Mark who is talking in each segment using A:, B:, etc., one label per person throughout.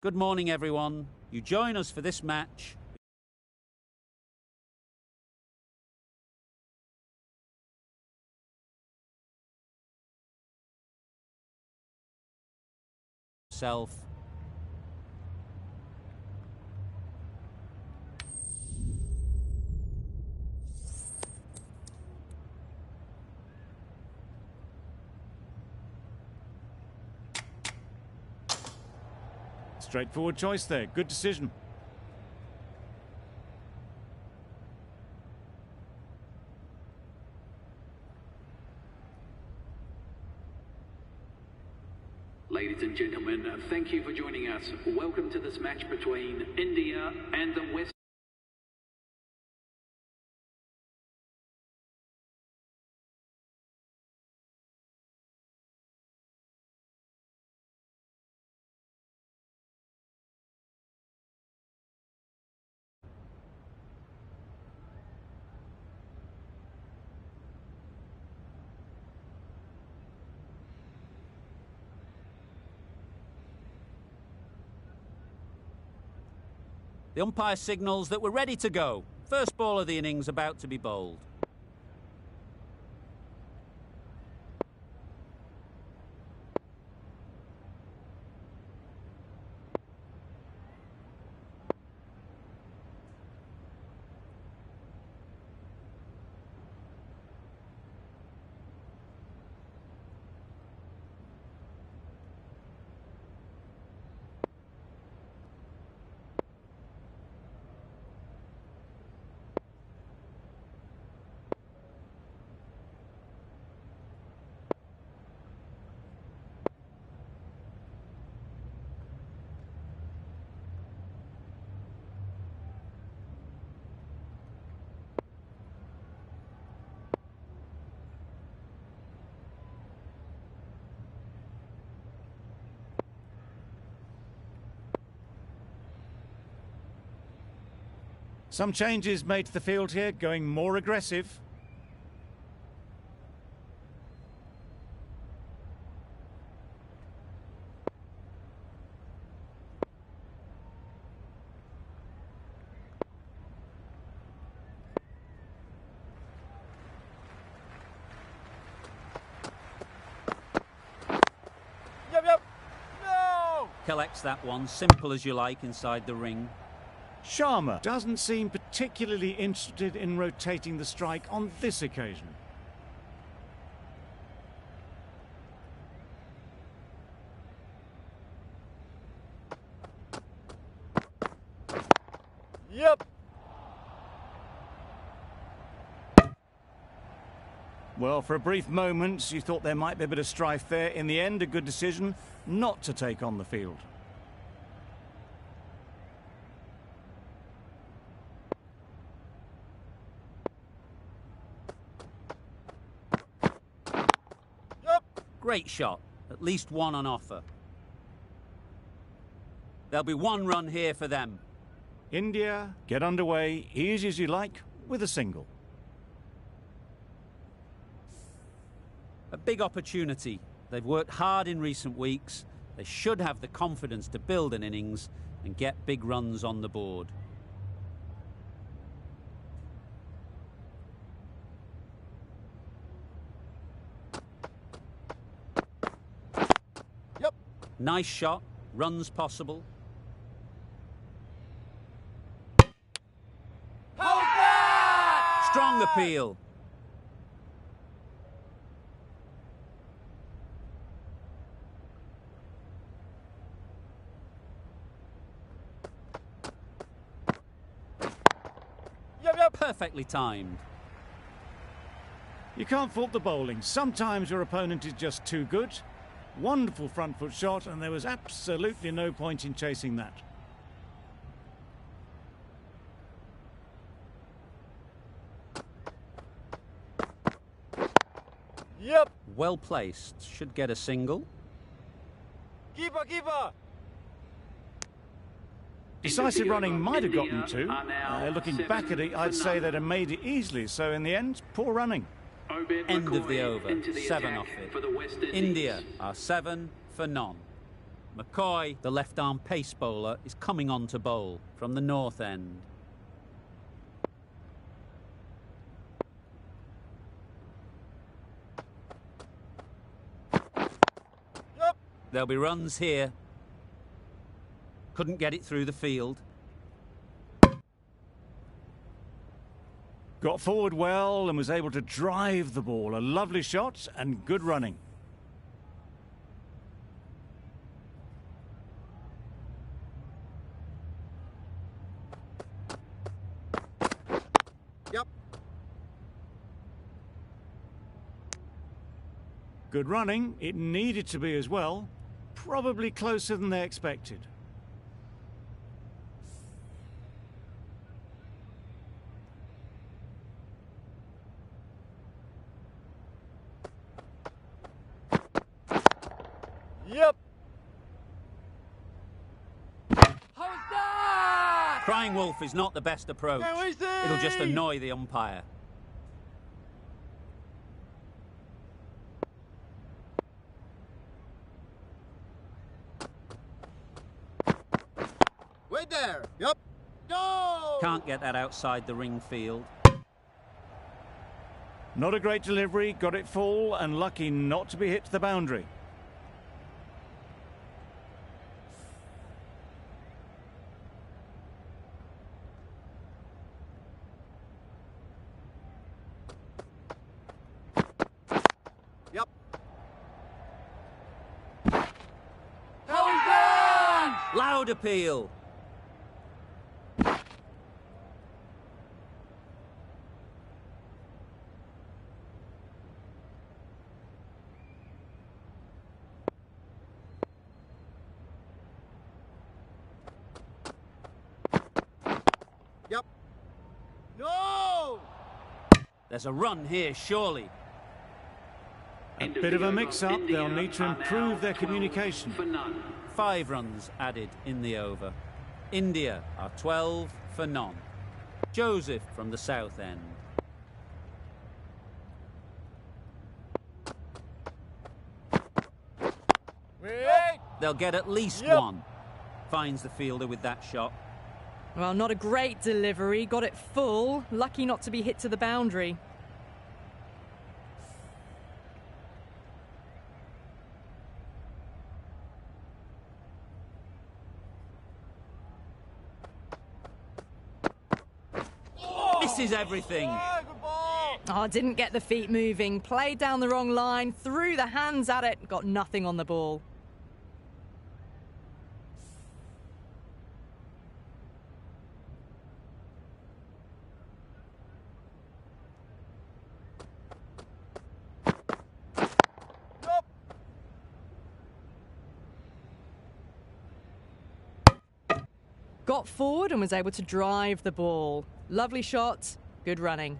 A: Good morning, everyone. You join us for this match. Self.
B: Straightforward choice there. Good decision.
C: Ladies and gentlemen, thank you for joining us. Welcome to this match between India and the West.
A: The umpire signals that we're ready to go. First ball of the innings about to be bowled.
B: Some changes made to the field here, going more aggressive.
A: Yep. No! Collects that one, simple as you like, inside the ring.
B: Sharma doesn't seem particularly interested in rotating the strike on this occasion.
A: Yep.
B: Well, for a brief moment, you thought there might be a bit of strife there. In the end, a good decision not to take on the field.
A: Great shot. At least one on offer. There'll be one run here for them.
B: India get underway, easy as you like, with a single.
A: A big opportunity. They've worked hard in recent weeks. They should have the confidence to build an innings and get big runs on the board. Nice shot, runs possible. Hold that! Strong appeal. Yep. Perfectly timed.
B: You can't fault the bowling. Sometimes your opponent is just too good. Wonderful front foot shot, and there was absolutely no point in chasing that.
A: Yep. Well placed. Should get a single.
D: Keeper!
B: Decisive running might have gotten two. Looking back at it, I'd say they'd have made it easily. So in the end, poor running.
A: End of the over. 7 off it. India are 7 for none. McCoy, the left-arm pace bowler, is coming on to bowl from the north end.
D: Yep.
A: There'll be runs here. Couldn't get it through the field.
B: Got forward well and was able to drive the ball. A lovely shot and good running.
D: Yep.
B: Good running. It needed to be as well. Probably closer than they expected.
D: Yep.
C: How's that?
A: Crying wolf is not the best approach.
D: Go easy!
A: It'll just annoy the umpire.
D: Wait there. Yep. Go!
A: Can't get that outside the ring field.
B: Not a great delivery. Got it full and lucky not to be hit to the boundary.
D: Yep.
C: How's that?
A: Loud appeal.
D: Yep. No!
A: There's a run here, surely.
B: A bit of a mix-up. They'll need to improve their communication.
C: For none.
A: 5 runs added in the over. India are 12 for none. Joseph from the south end.
D: Wait!
A: They'll get at least
D: Yep.
A: one. Finds the fielder with that shot.
E: Well, not a great delivery. Got it full. Lucky not to be hit to the boundary.
A: Misses everything.
D: Ah, good ball!
E: Oh, didn't get the feet moving. Played down the wrong line. Threw the hands at it. Got nothing on the ball.
D: Yep.
E: Got forward and was able to drive the ball. Lovely shot. Good running.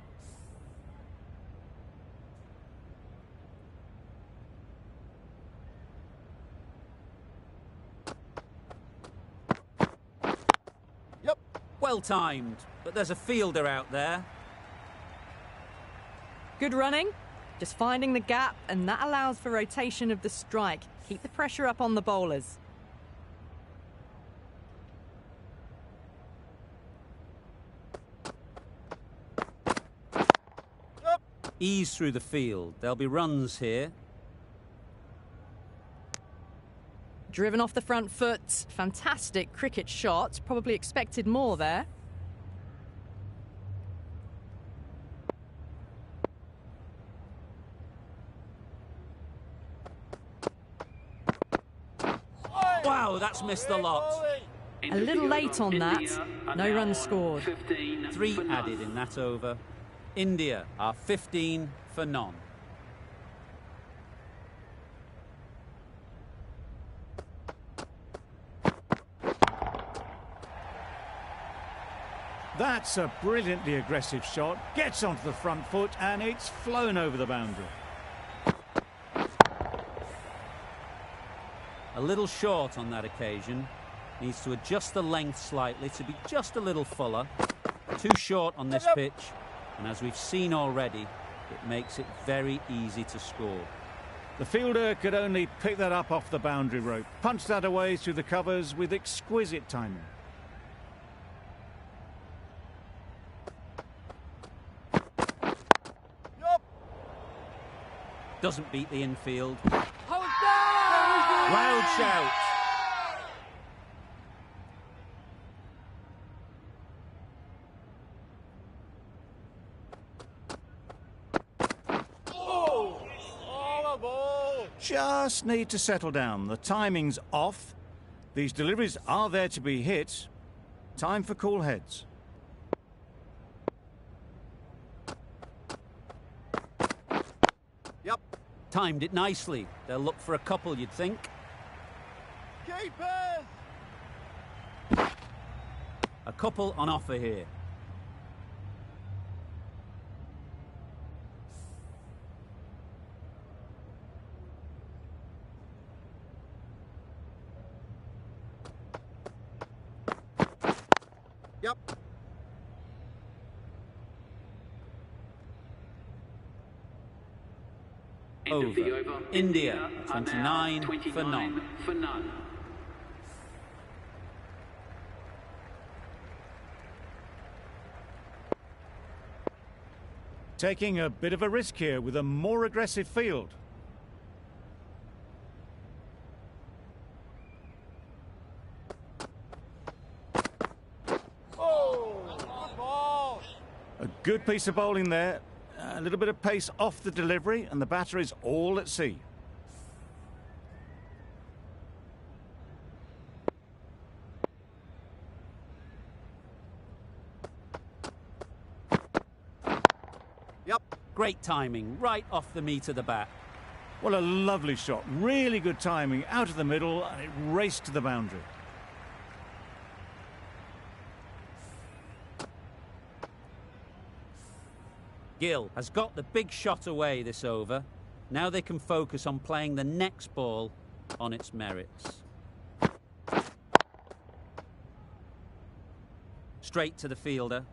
D: Yep.
A: Well timed, but there's a fielder out there.
E: Good running. Just finding the gap, and that allows for rotation of the strike. Keep the pressure up on the bowlers.
D: Yep.
A: Ease through the field. There'll be runs here.
E: Driven off the front foot. Fantastic cricket shot. Probably expected more there.
A: Wow, that's missed the lot.
E: A little late on that. No runs scored.
A: 3 added in that over. India are 15 for none.
B: That's a brilliantly aggressive shot. Gets onto the front foot and it's flown over the boundary.
A: A little short on that occasion. Needs to adjust the length slightly to be just a little fuller. Too short on this pitch, and as we've seen already, it makes it very easy to score.
B: The fielder could only pick that up off the boundary rope, punch that away through the covers with exquisite timing.
D: Yup.
A: Doesn't beat the infield.
D: Hold down!
A: Loud shout.
D: Oh, a ball!
B: Just need to settle down. The timing's off. These deliveries are there to be hit. Time for cool heads.
D: Yep.
A: Timed it nicely. They'll look for a couple, you'd think.
D: Keepers!
A: A couple on offer here.
D: Yep.
C: End of the
A: Over.
C: over.
A: India,
C: are now
A: 29 for none.
C: for none.
B: Taking a bit of a risk here with a more aggressive field.
D: Oh, good ball!
B: A good piece of bowling there. A little bit of pace off the delivery, and the batter is all at sea.
D: Yep.
A: Great timing, right off the meat of the bat.
B: Well, a lovely shot. Really good timing out of the middle, and it raced to the boundary.
A: Gill has got the big shot away this over. Now they can focus on playing the next ball on its merits. Straight to the fielder.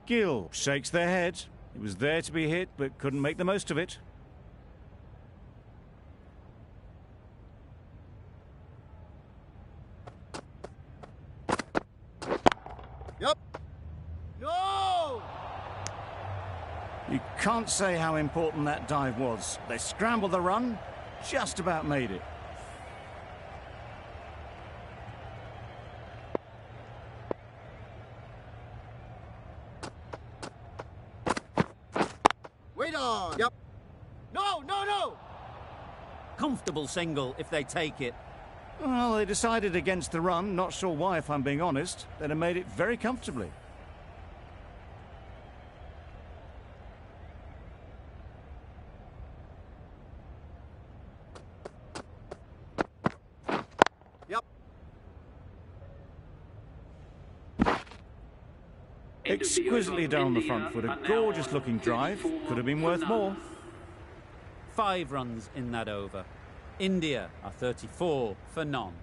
B: Gill shakes their head. It was there to be hit, but couldn't make the most of it.
D: Yep. No!
B: You can't say how important that dive was. They scrambled the run, just about made it.
D: Wait on! Yep. No, no, no!
A: Comfortable single if they take it.
B: Well, they decided against the run. Not sure why, if I'm being honest. They'd have made it very comfortably.
D: Yep.
C: End of the
B: Exquisitely
C: over.
B: done on the
C: India
B: front foot.
C: are
B: A
C: now
B: gorgeous looking
C: on
B: drive.
C: 34
B: Could have been
C: for
B: worth
C: none.
B: more.
A: 5 runs in that over. India are 34 for none.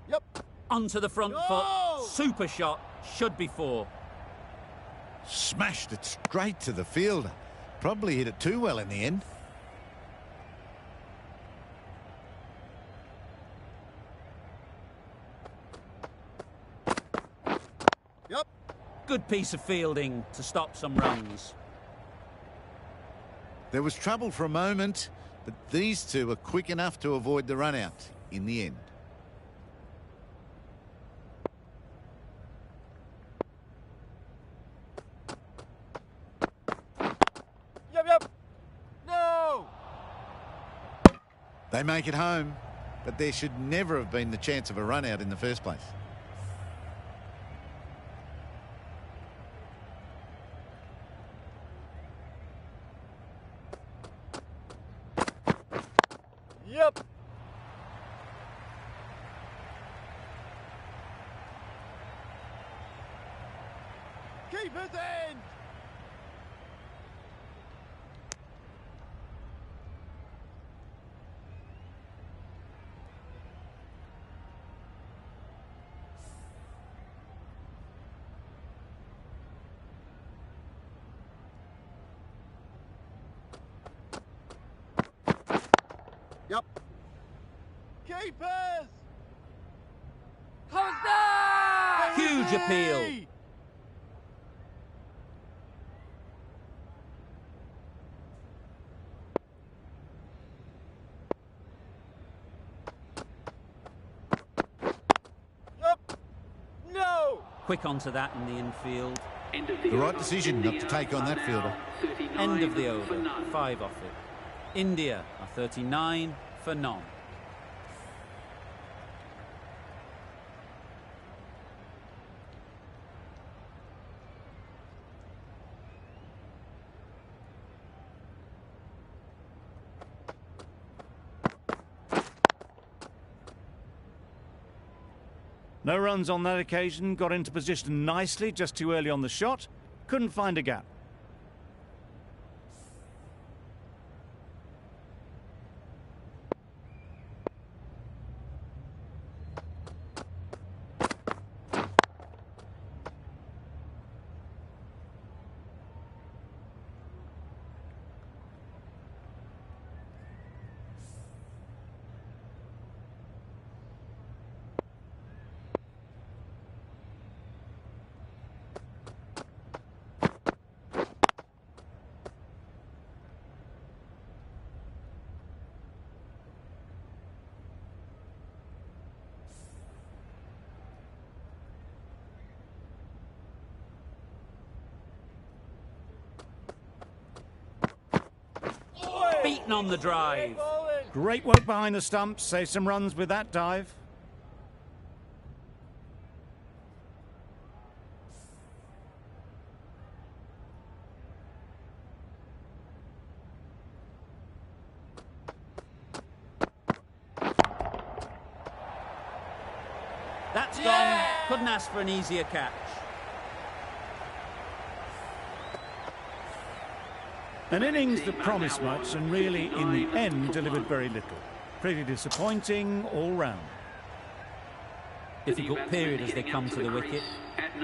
D: Yep.
A: Onto the front
D: No!
A: foot. Super shot. Should be 4.
F: Smashed it straight to the fielder. Probably hit it too well in the end.
D: Yep.
A: Good piece of fielding to stop some runs.
F: There was trouble for a moment, but these two were quick enough to avoid the run out in the end.
D: Yep, yep. No!
F: They make it home, but there should never have been the chance of a run out in the first place.
D: Yep. Keepers in! Yep. Keepers!
A: Huge appeal.
D: Yep. No!
A: Quick onto that in the infield.
F: The right decision not to take on that fielder.
A: End of the over. 5 off it. India are 39 for none.
B: No runs on that occasion, got into position nicely, just too early on the shot. Couldn't find a gap.
A: Beaten on the drive.
B: Great work behind the stumps, save some runs with that dive.
A: That's gone. Couldn't ask for an easier catch.
B: An innings that promised much and really, in the end, delivered very little. Pretty disappointing all round.
A: Difficult period as they come to the wicket.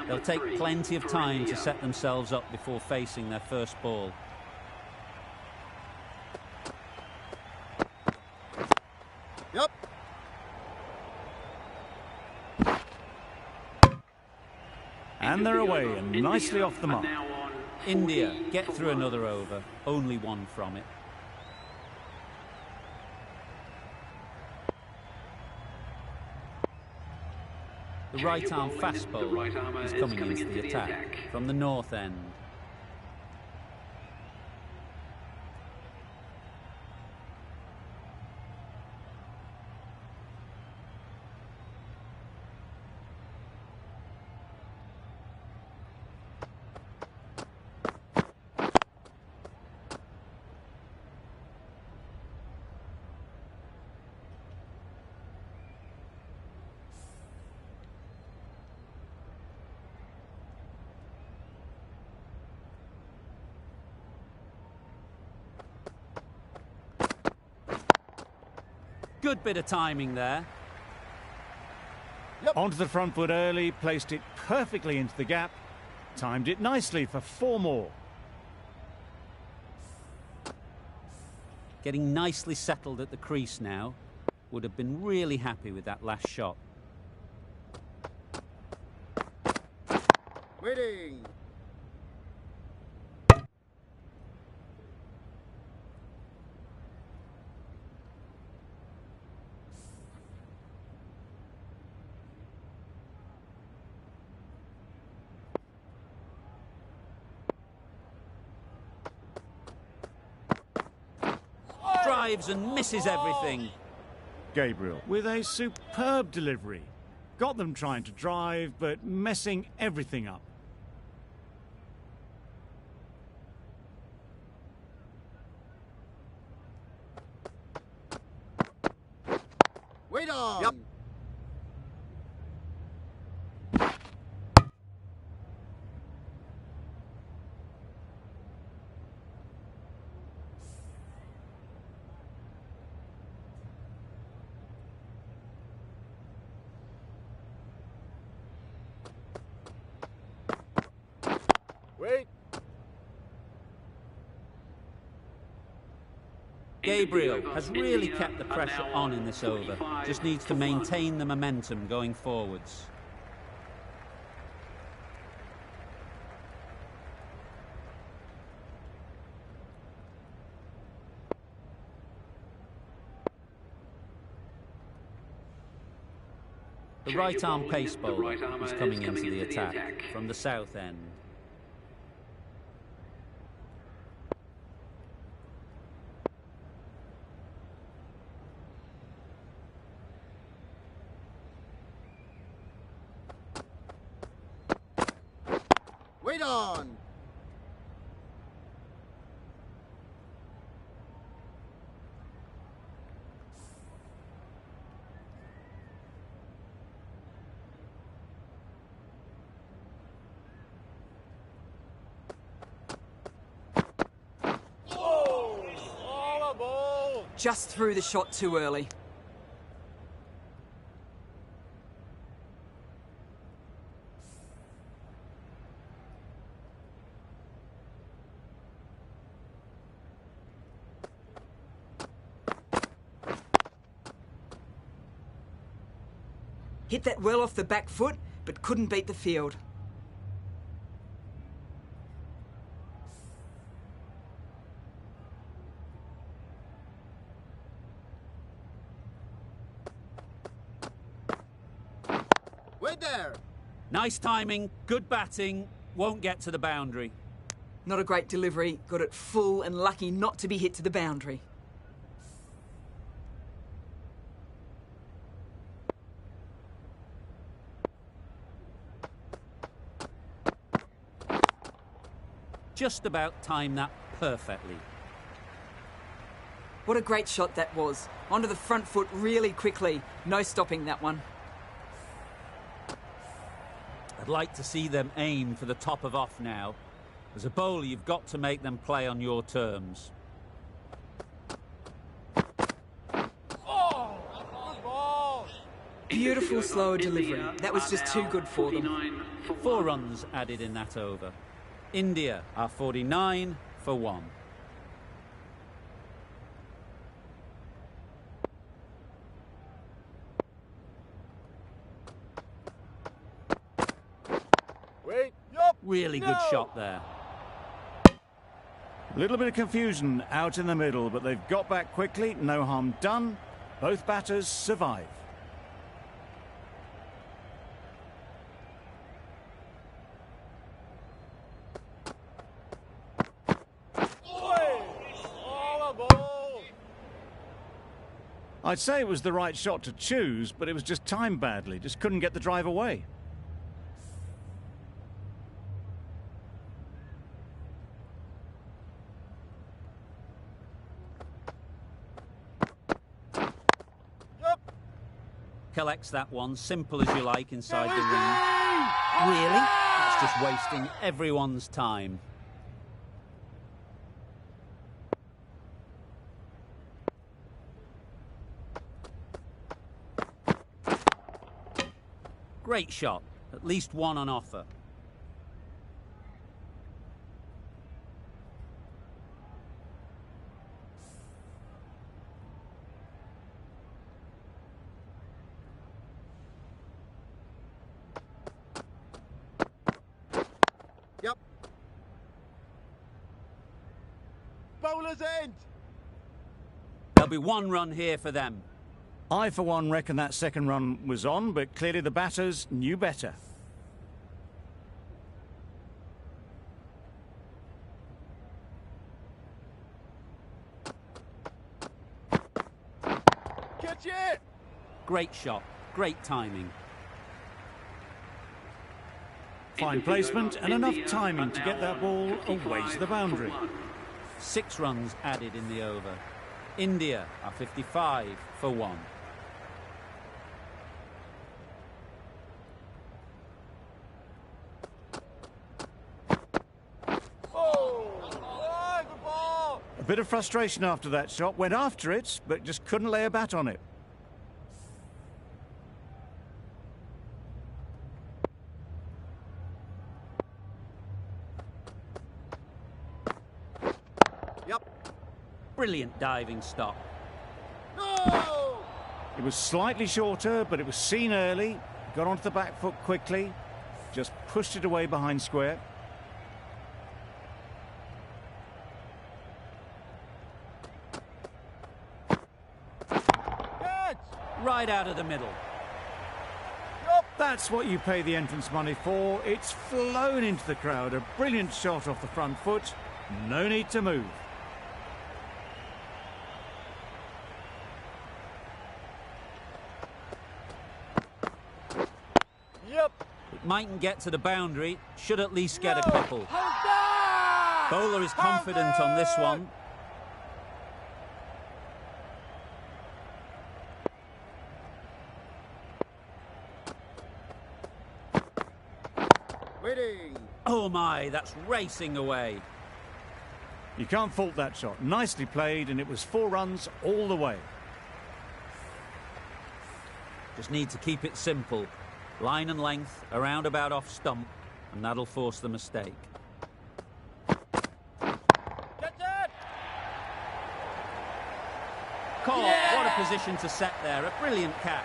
A: They'll take plenty of time to set themselves up before facing their first ball.
D: Yep.
B: And they're away and nicely off the mark.
A: India get through another over, only 1 from it. The right-arm fast bowler is coming into the attack from the north end. Good bit of timing there.
D: Yep.
B: Onto the front foot early, placed it perfectly into the gap, timed it nicely for 4 more.
A: Getting nicely settled at the crease now. Would have been really happy with that last shot.
D: Waiting.
A: Drives and misses everything.
B: Gabriel with a superb delivery. Got them trying to drive, but messing everything up.
D: Wait on.
F: Yep.
D: Wait.
A: Gabriel has really kept the pressure on in this over. Just needs to maintain the momentum going forwards. The right-arm pace bowler is coming into the attack from the south end.
D: Wait on!
G: Just threw the shot too early. Hit that well off the back foot, but couldn't beat the field.
D: Wait there!
A: Nice timing, good batting, won't get to the boundary.
G: Not a great delivery, got it full and lucky not to be hit to the boundary.
A: Just about timed that perfectly.
G: What a great shot that was. Onto the front foot really quickly. No stopping that one.
A: I'd like to see them aim for the top of off now. As a bowler, you've got to make them play on your terms.
D: Oh, good ball!
G: Beautiful slower delivery. That was just too good for them.
A: 4 runs added in that over. India are 49 for 1.
D: Wait, yup!
A: Really good shot there.
B: A little bit of confusion out in the middle, but they've got back quickly. No harm done. Both batters survive. I'd say it was the right shot to choose, but it was just timed badly. Just couldn't get the drive away.
A: Collects that one, simple as you like, inside the ring. Really? That's just wasting everyone's time. Great shot. At least one on offer.
D: Yep. Bowler's end!
A: There'll be 1 run here for them.
B: I, for one, reckon that second run was on, but clearly the batters knew better.
D: Catch it!
A: Great shot. Great timing.
B: Fine placement and enough timing to get that ball away to the boundary.
A: 6 runs added in the over. India are 55 for 1.
B: A bit of frustration after that shot. Went after it, but just couldn't lay a bat on it.
D: Yep.
A: Brilliant diving stop.
D: No!
B: It was slightly shorter, but it was seen early. Got onto the back foot quickly. Just pushed it away behind square.
D: Catch!
A: Right out of the middle.
B: That's what you pay the entrance money for. It's flown into the crowd. A brilliant shot off the front foot. No need to move.
D: Yep!
A: It mightn't get to the boundary, should at least get a couple.
D: Hold on!
A: Bowler is confident on this one.
D: Waiting!
A: Oh my, that's racing away.
B: You can't fault that shot. Nicely played, and it was 4 runs all the way.
A: Just need to keep it simple. Line and length, around about off stump, and that'll force the mistake.
D: Catch it!
A: Caught.
D: Yeah!
A: What a position to set there. A brilliant catch.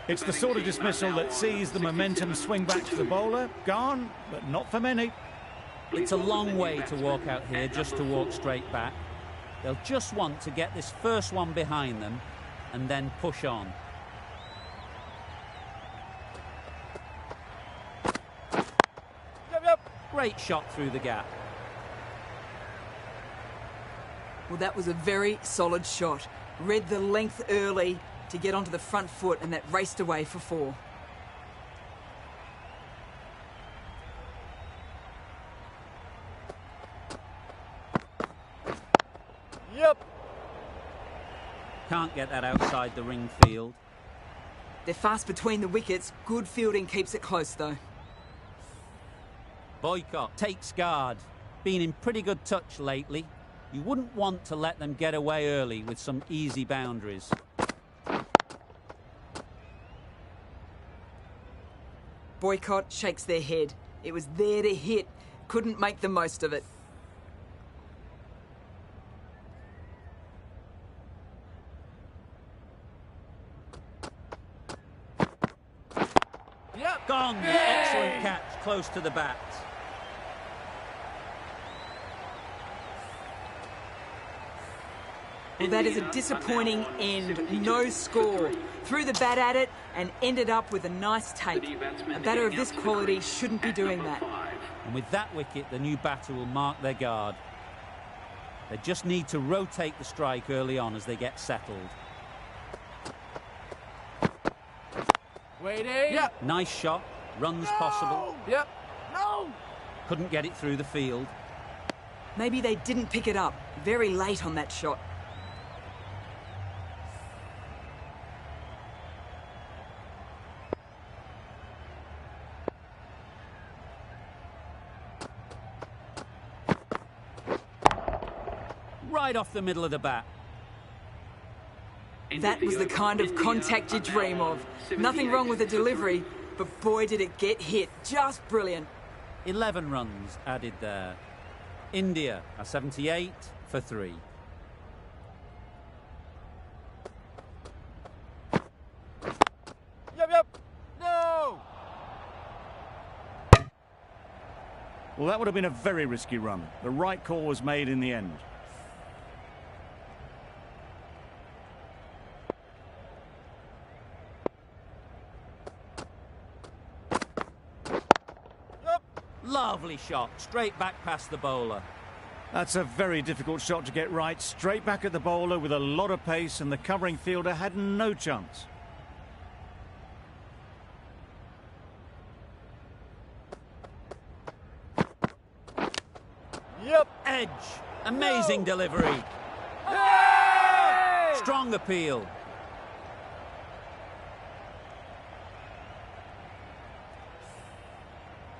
B: It's the sort of dismissal that sees the momentum swing back to the bowler. Gone, but not for many.
A: It's a long way to walk out here just to walk straight back. They'll just want to get this first one behind them and then push on.
D: Yep!
A: Great shot through the gap.
G: Well, that was a very solid shot. Read the length early to get onto the front foot, and that raced away for 4.
D: Yep!
A: Can't get that outside the ring field.
G: They're fast between the wickets. Good fielding keeps it close, though.
A: Boycott takes guard. Been in pretty good touch lately. You wouldn't want to let them get away early with some easy boundaries.
G: Boycott shakes their head. It was there to hit. Couldn't make the most of it.
D: Yep!
A: Gone. Excellent catch, close to the bat.
G: Well, that is a disappointing end. No score. Threw the bat at it and ended up with a nice take. A batter of this quality shouldn't be doing that.
A: And with that wicket, the new batter will mark their guard. They just need to rotate the strike early on as they get settled.
D: Waiting! Yep!
A: Nice shot, runs possible.
D: Yep! No!
A: Couldn't get it through the field.
G: Maybe they didn't pick it up. Very late on that shot.
A: Right off the middle of the bat.
G: That was the kind of contact you dream of. Nothing wrong with the delivery, but boy did it get hit. Just brilliant.
A: 11 runs added there. India are 78 for 3.
D: Yep! No!
B: Well, that would have been a very risky run. The right call was made in the end.
A: Lovely shot, straight back past the bowler.
B: That's a very difficult shot to get right. Straight back at the bowler with a lot of pace, and the covering fielder had no chance.
D: Yep!
A: Edge, amazing
D: No!
A: delivery.
D: Hey!
A: Strong appeal.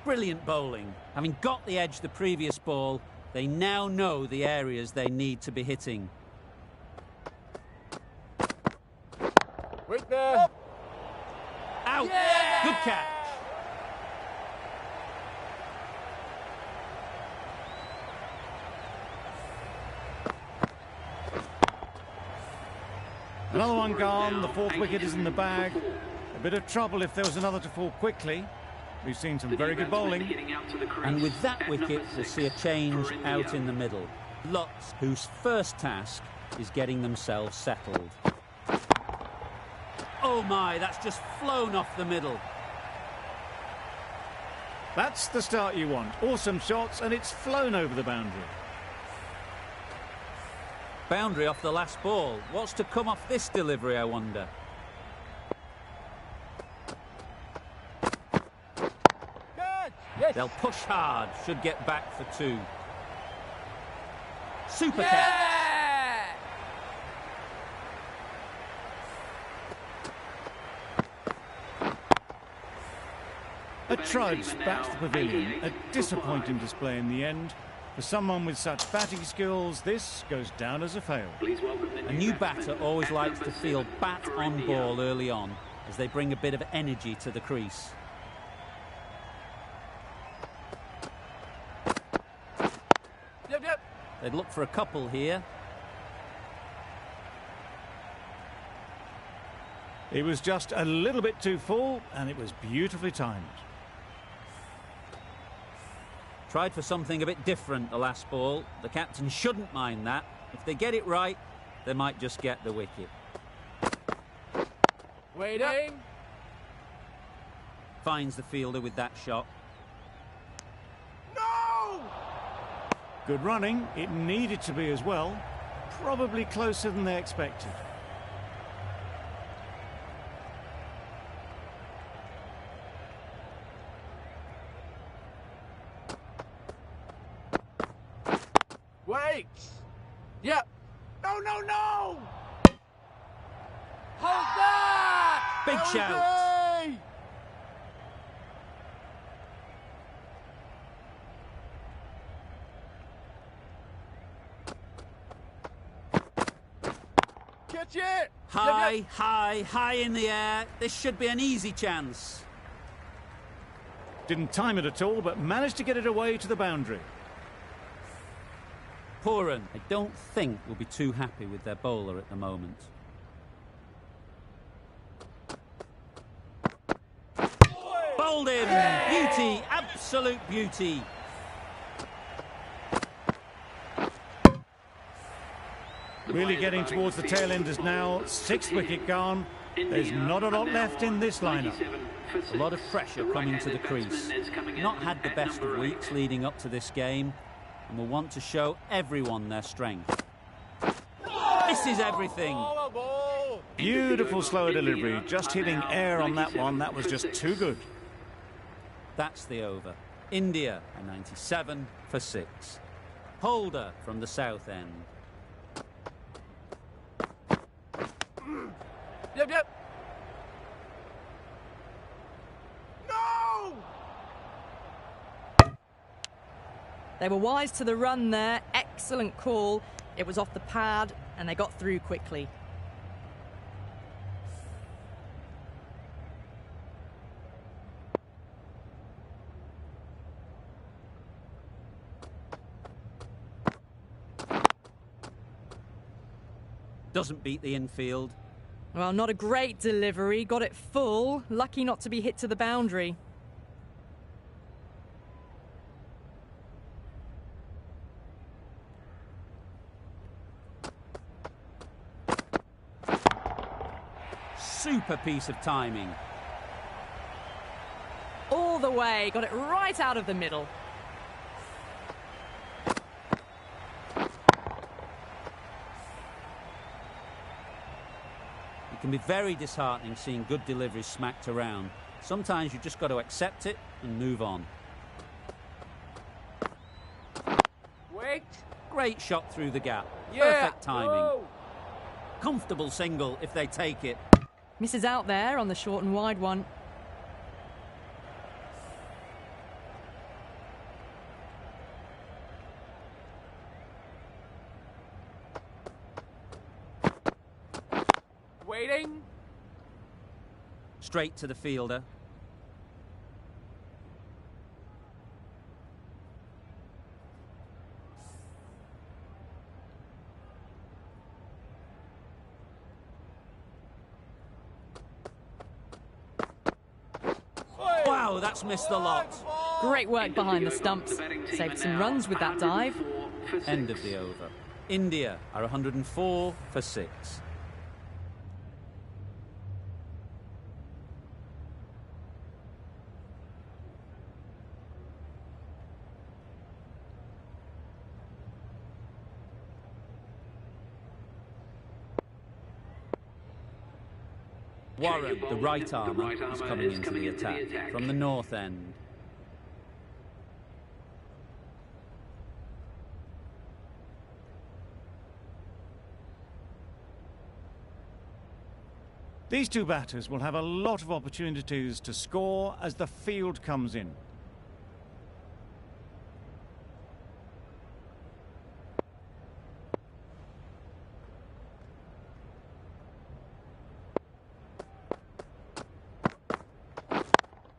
A: Brilliant bowling. Having got the edge the previous ball, they now know the areas they need to be hitting.
D: Wait there!
A: Out!
D: Yeah!
A: Good catch.
B: Another one gone. The fourth wicket is in the bag. A bit of trouble if there was another to fall quickly. We've seen some very good bowling.
A: And with that wicket, we'll see a change out in the middle. Lutz, whose first task is getting themselves settled. Oh my, that's just flown off the middle.
B: That's the start you want. Awesome shots, and it's flown over the boundary.
A: Boundary off the last ball. What's to come off this delivery, I wonder?
D: Catch! Yes!
A: They'll push hard, should get back for 2. Super catch.
B: A trudge back to the pavilion. A disappointing display in the end. For someone with such batting skills, this goes down as a fail.
A: A new batter always likes to feel bat on ball early on, as they bring a bit of energy to the crease.
D: Yep.
A: They'd look for a couple here.
B: It was just a little bit too full, and it was beautifully timed.
A: Tried for something a bit different the last ball. The captain shouldn't mind that. If they get it right, they might just get the wicket.
D: Waiting.
A: Finds the fielder with that shot.
D: No!
B: Good running. It needed to be as well. Probably closer than they expected.
D: Wait! Yep! No! Hold that!
A: Big shout.
D: Jose! Catch it!
A: High in the air. This should be an easy chance.
B: Didn't time it at all, but managed to get it away to the boundary.
A: Pooran, I don't think will be too happy with their bowler at the moment. Bowled him! Beauty! Absolute beauty!
B: Really getting towards the tail enders now. 6th wicket gone. There's not a lot left in this lineup.
A: A lot of pressure coming to the crease. Not had the best of weeks leading up to this game, and will want to show everyone their strength. This is everything.
B: Beautiful slow delivery. Just hitting air on that one. That was just too good.
A: That's the over. India a 97 for 6. Holder from the south end.
D: Yep. No!
E: They were wise to the run there. Excellent call. It was off the pad, and they got through quickly.
A: Doesn't beat the infield.
E: Well, not a great delivery. Got it full. Lucky not to be hit to the boundary.
A: Super piece of timing.
E: All the way. Got it right out of the middle.
A: It can be very disheartening seeing good deliveries smacked around. Sometimes you just got to accept it and move on.
D: Wait!
A: Great shot through the gap.
D: Yeah.
A: Perfect timing.
D: Whoa.
A: Comfortable single if they take it.
E: Misses out there on the short and wide one.
D: Waiting.
A: Straight to the fielder. Wow, that's missed the lot.
E: Great work behind the stumps. Saved some runs with that dive.
A: End of the over. India are 104 for 6. Warren, the right armour, is coming into the attack from the north end.
B: These two batters will have a lot of opportunities to score as the field comes in.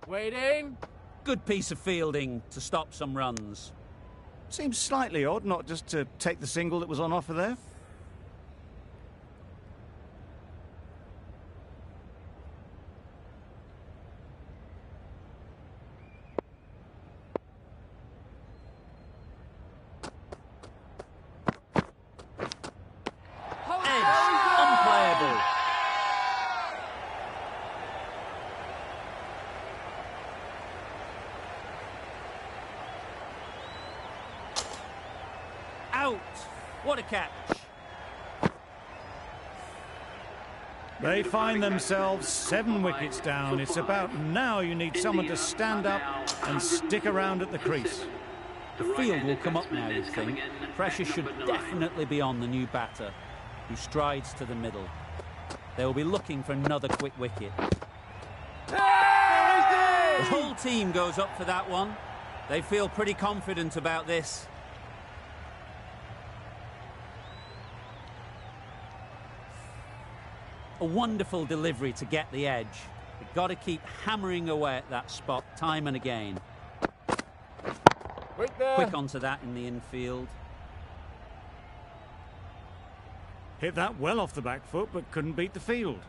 D: Waiting.
A: Good piece of fielding to stop some runs.
B: Seems slightly odd not just to take the single that was on offer there.
A: Unplayable. Out. What a catch.
B: They find themselves 7 wickets down. It's about now you need someone to stand up and stick around at the crease.
A: The field will come up now, you'd think. Pressure should definitely be on the new batter, who strides to the middle. They will be looking for another quick wicket. The whole team goes up for that one. They feel pretty confident about this. A wonderful delivery to get the edge. They've got to keep hammering away at that spot time and again. Quick onto that in the infield.
B: Hit that well off the back foot, but couldn't beat the field.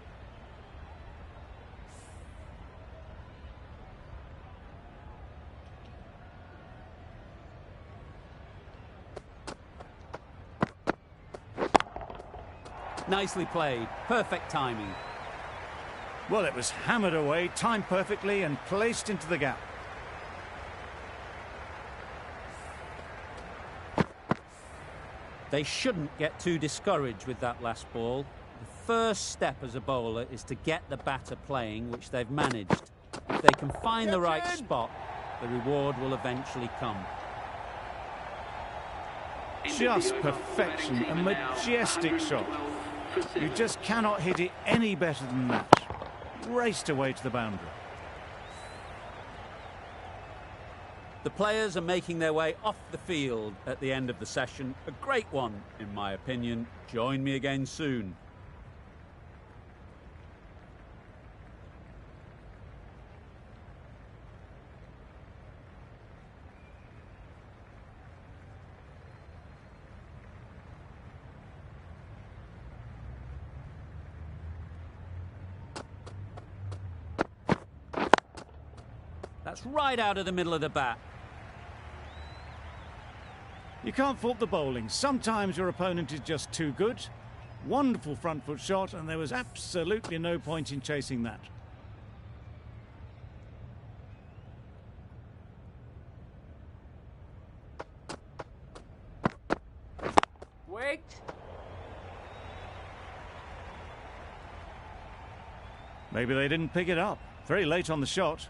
A: Nicely played. Perfect timing.
B: Well, it was hammered away, timed perfectly and placed into the gap.
A: They shouldn't get too discouraged with that last ball. The first step as a bowler is to get the batter playing, which they've managed. If they can find the right spot, the reward will eventually come.
B: Just perfection, a majestic shot. You just cannot hit it any better than that. Raced away to the boundary.
A: The players are making their way off the field at the end of the session. A great one, in my opinion. Join me again soon. That's right out of the middle of the bat.
B: You can't fault the bowling. Sometimes your opponent is just too good. Wonderful front foot shot, and there was absolutely no point in chasing that.
D: Wait.
B: Maybe they didn't pick it up. Very late on the shot.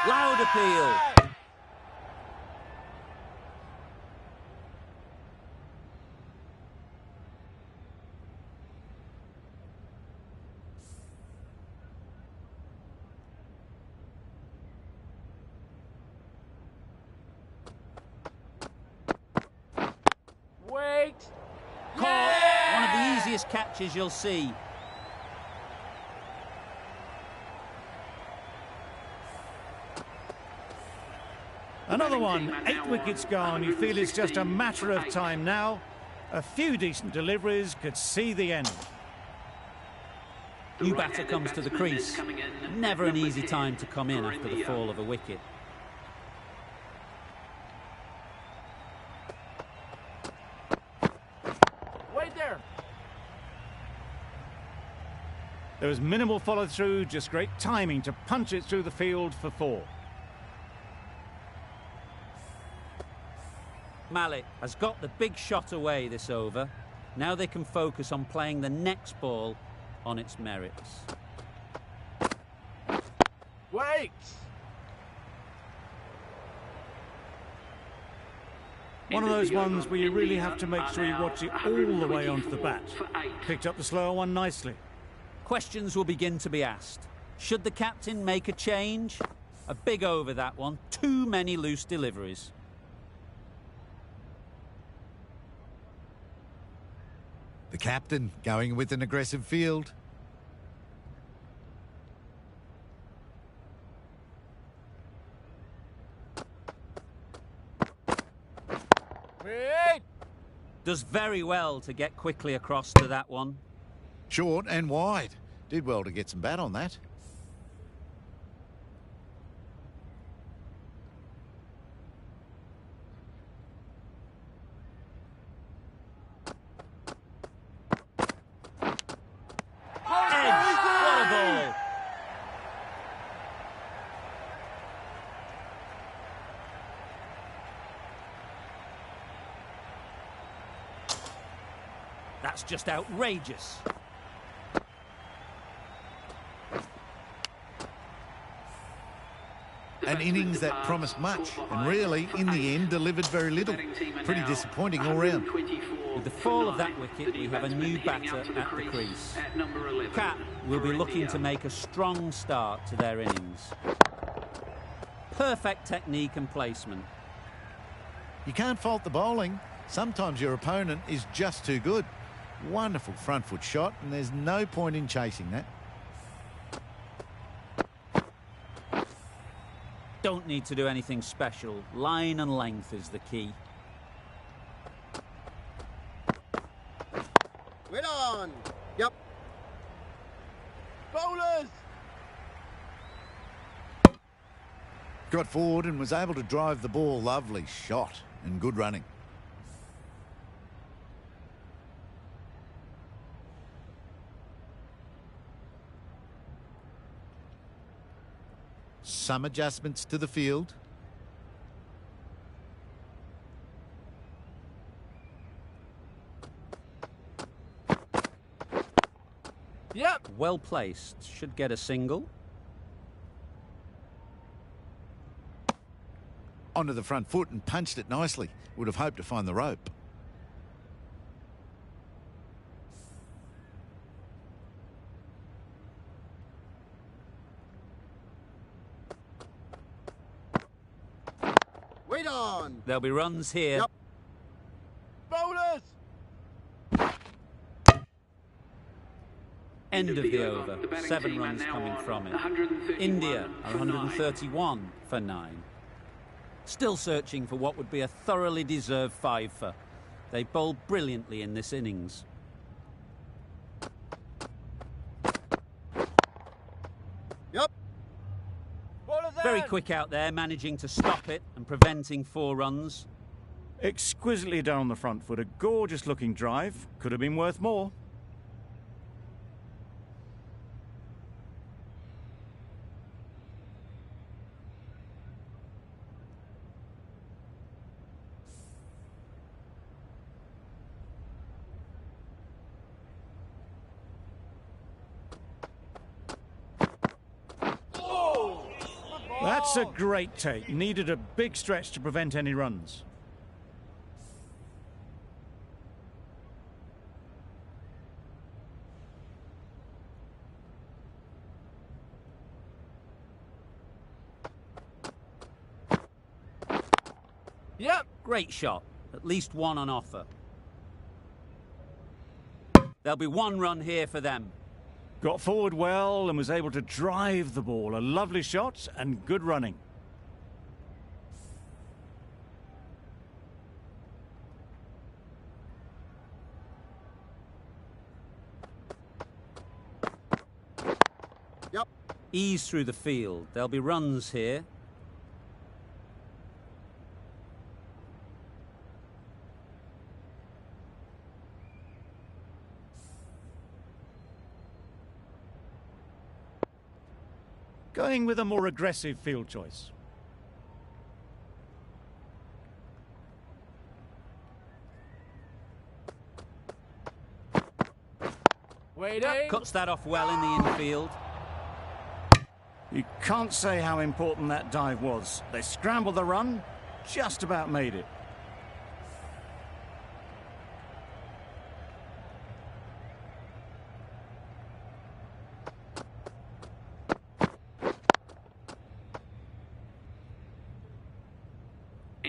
A: Loud appeal. serious catches you'll see.
B: Another one, 8 wickets gone. You feel it's just a matter of time now. A few decent deliveries could see the end.
A: New batter comes to the crease. Never an easy time to come in after the fall of a wicket.
D: Wait there.
B: There was minimal follow-through, just great timing to punch it through the field for 4.
A: Malik has got the big shot away this over. Now they can focus on playing the next ball on its merits.
D: Wait.
B: One of those ones where you really have to make sure you watch it all the way onto the bat. Picked up the slower one nicely.
A: Questions will begin to be asked. Should the captain make a change? A big over, that one. Too many loose deliveries.
F: The captain going with an aggressive field.
D: Wait.
A: Does very well to get quickly across to that one.
F: Short and wide. Did well to get some bat on that.
A: That's just outrageous.
F: An innings that promised much and really, in the end, delivered very little. Pretty disappointing all round.
A: With the fall of that wicket, we have a new batter at the crease. Cap will be looking to make a strong start to their innings. Perfect technique and placement.
F: You can't fault the bowling. Sometimes your opponent is just too good. Wonderful front foot shot, and there's no point in chasing that.
A: Don't need to do anything special. Line and length is the key.
H: Wait on. Yep.
D: Bowlers.
F: Got forward and was able to drive the ball. Lovely shot and good running. Some adjustments to the field.
D: Yep.
A: Well placed. Should get a single.
F: Onto the front foot and punched it nicely. Would have hoped to find the rope.
H: Wait on.
A: There'll be runs here.
H: Yep.
D: Bowlers.
A: End of the over. 7 runs coming from it. India are 131 for 9. Still searching for what would be a thoroughly deserved 5 for. They bowled brilliantly in this innings.
H: Yep.
D: Bowlers
A: Very
D: in.
A: quick out there, managing to stop it and preventing 4 runs.
B: Exquisitely down the front foot. A gorgeous looking drive. Could have been worth more. That's a great take. Needed a big stretch to prevent any runs.
D: Yep.
A: Great shot. At least 1 on offer. There'll be one run here for them.
B: Got forward well and was able to drive the ball. A lovely shot and good running.
H: Yep.
A: Ease through the field. There'll be runs here.
B: Going with a more aggressive field choice.
D: Waiting.
A: Cuts that off well in the infield.
B: You can't say how important that dive was. They scrambled the run, just about made it.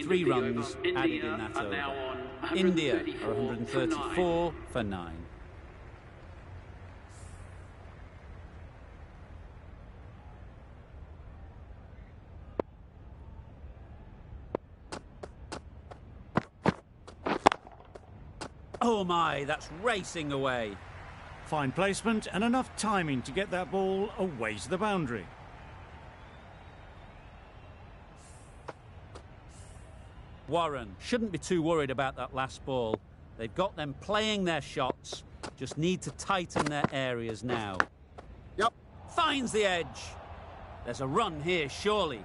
A: Three runs added in that over. India are 134 for 9. Oh my, that's racing away.
B: Fine placement and enough timing to get that ball away to the boundary.
A: Warren shouldn't be too worried about that last ball. They've got them playing their shots, just need to tighten their areas now.
H: Yep.
A: Finds the edge. There's a run here, surely.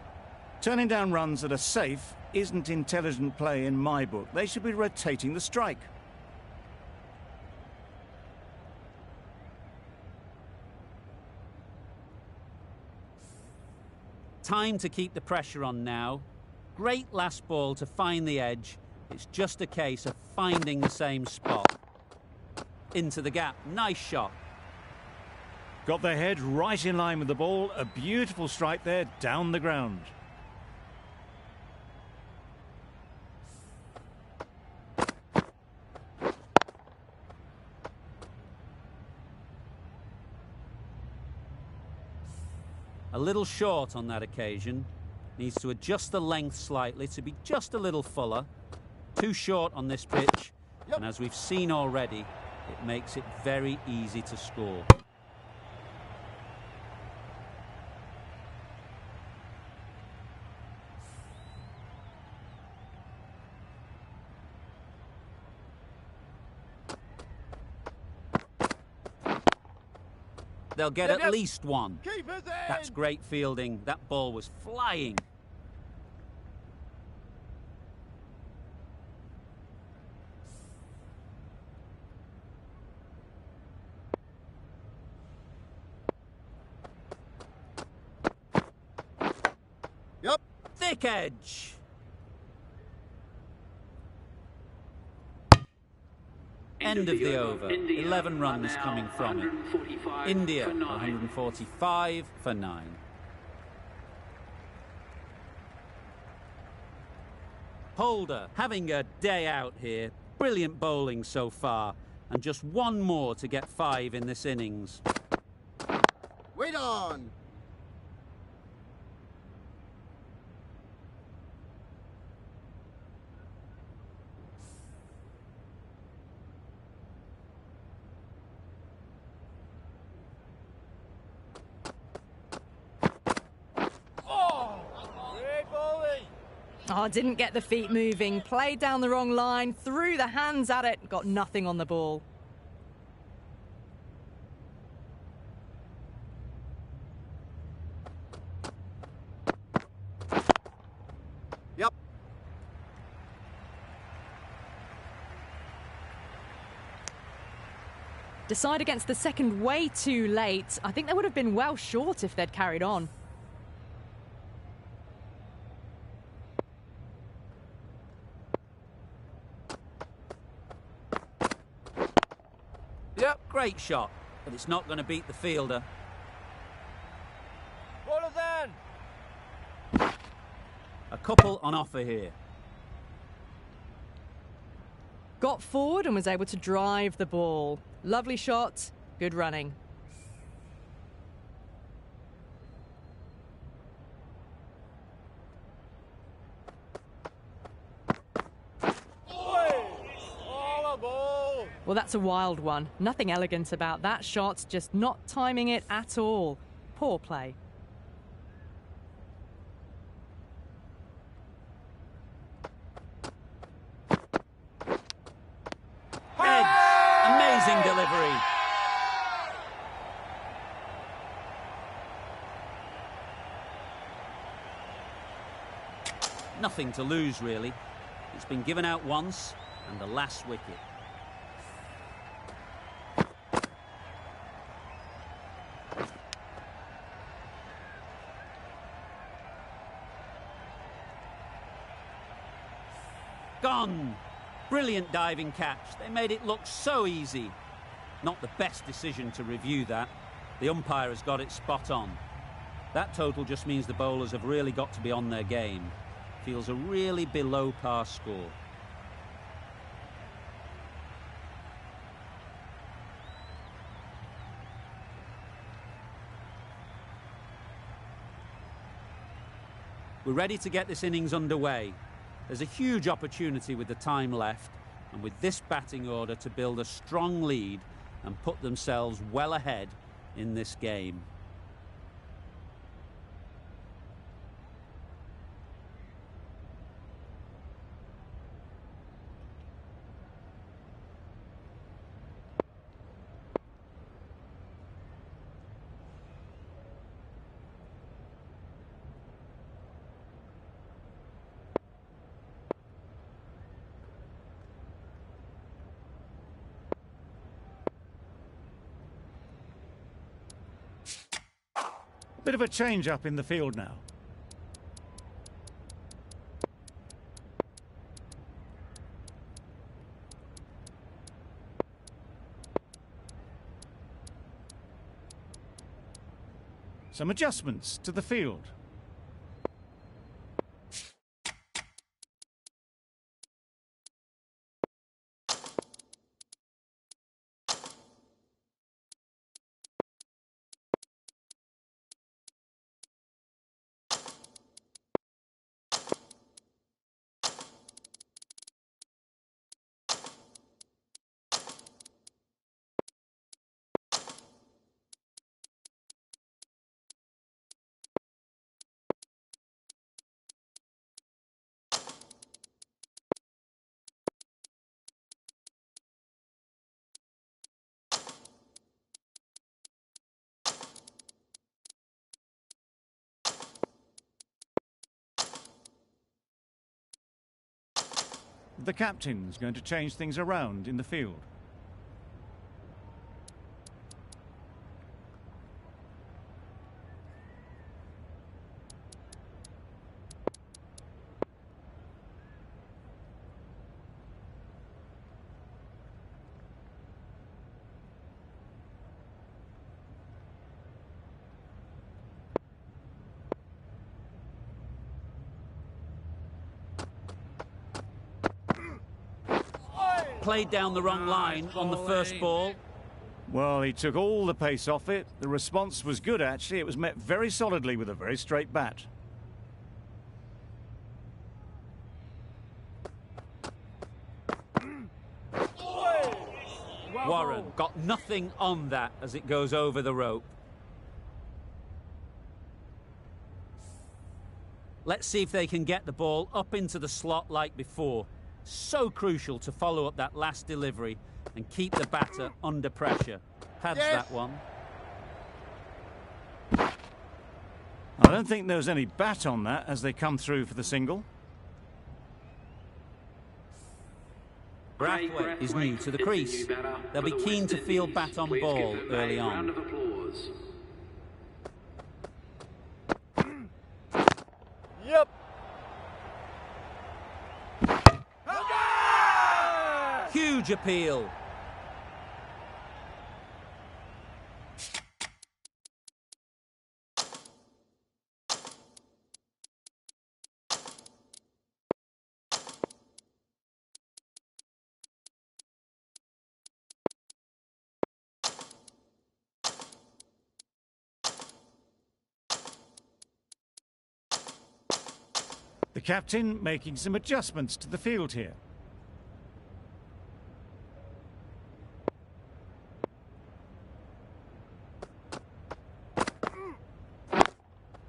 B: Turning down runs that are safe isn't intelligent play in my book. They should be rotating the strike.
A: Time to keep the pressure on now. Great last ball to find the edge. It's just a case of finding the same spot. Into the gap. Nice shot.
B: Got their head right in line with the ball. A beautiful strike there down the ground.
A: A little short on that occasion. Needs to adjust the length slightly to be just a little fuller. Too short on this pitch.
H: Yep.
A: And as we've seen already, it makes it very easy to score. They'll get at least one.
H: Keep us in.
A: That's great fielding. That ball was flying.
H: Yep.
A: Thick edge. End of the over. 11 runs coming from it. India 145 for 9. Holder having a day out here. Brilliant bowling so far. And just one more to get 5 in this innings.
H: Wait on.
E: Oh, didn't get the feet moving. Played down the wrong line. Threw the hands at it. Got nothing on the ball.
H: Yep.
E: Decide against the second way too late. I think they would have been well short if they'd carried on.
A: Yep, great shot, but it's not going to beat the fielder.
D: Bowler then.
A: A couple on offer here.
E: Got forward and was able to drive the ball. Lovely shot, good running. Well, that's a wild one. Nothing elegant about that shot, just not timing it at all. Poor play.
A: Edge. Amazing delivery. Nothing to lose, really. It's been given out once, and the last wicket. Gone. Brilliant diving catch. They made it look so easy. Not the best decision to review that. The umpire has got it spot on. That total just means the bowlers have really got to be on their game. Feels a really below par score. We're ready to get this innings underway. There's a huge opportunity with the time left, and with this batting order to build a strong lead and put themselves well ahead in this game.
B: Bit of a change-up in the field now. Some adjustments to the field. The captain's going to change things around in the field.
A: Played down the wrong line on the first ball.
B: Well, he took all the pace off it. The response was good, actually. It was met very solidly with a very straight bat.
A: Warren got nothing on that as it goes over the rope. Let's see if they can get the ball up into the slot like before. So crucial to follow up that last delivery and keep the batter under pressure. Pads that one.
B: I don't think there was any bat on that as they come through for the single.
A: Brathwaite is new to the crease. They'll be keen to field bat on ball early on.
D: Yep.
A: Huge appeal.
B: The captain making some adjustments to the field here.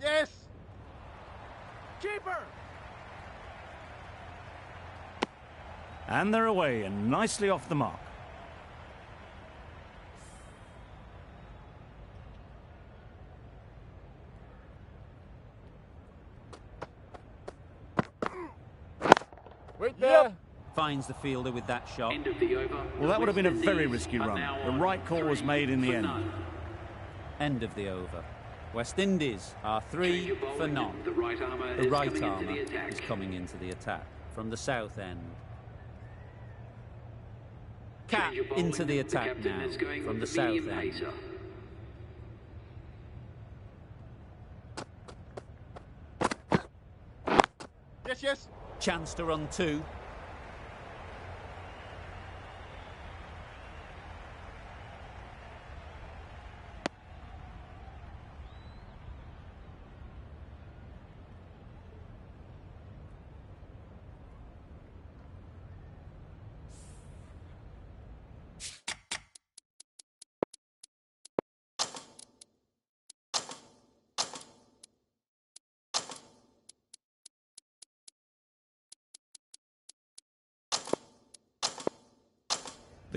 H: Yes.
D: Keeper!
B: And they're away and nicely off the mark.
D: Wait there!
A: Finds the fielder with that shot.
C: End of the over.
B: Well, that would have been a
C: West
B: very
C: Indies
B: risky
C: are
B: run.
C: now
B: The
C: on
B: right call was
C: 3
B: made in the
C: for
B: end.
C: none.
A: End of the over. West Indies are
C: Change
A: 3
C: of bowling.
A: for none.
C: The right armour
A: The
C: is
A: right
C: coming into
A: armour
C: the attack.
A: is coming into the attack from the south end. Cat
C: Change of bowling.
A: into the attack
C: captain
A: now
C: is going
A: from the
C: with
A: south
C: medium
A: end.
C: pacer.
H: Yes, yes.
A: Chance to run 2.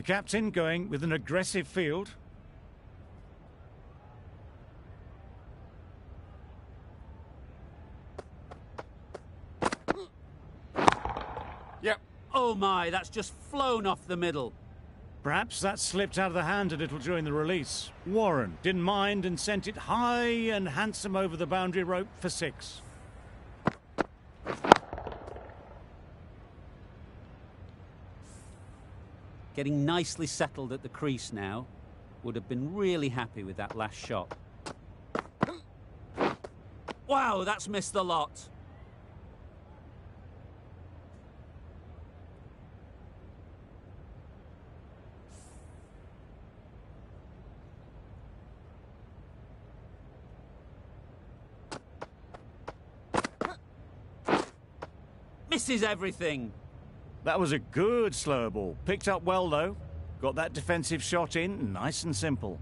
B: The captain going with an aggressive field.
H: Yep.
A: Oh my, that's just flown off the middle.
B: Perhaps that slipped out of the hand a little during the release. Warren didn't mind and sent it high and handsome over the boundary rope for 6.
A: Getting nicely settled at the crease now. Would have been really happy with that last shot. Wow, that's missed the lot. Misses everything.
B: That was a good slow ball. Picked up well, though. Got that defensive shot in, nice and simple.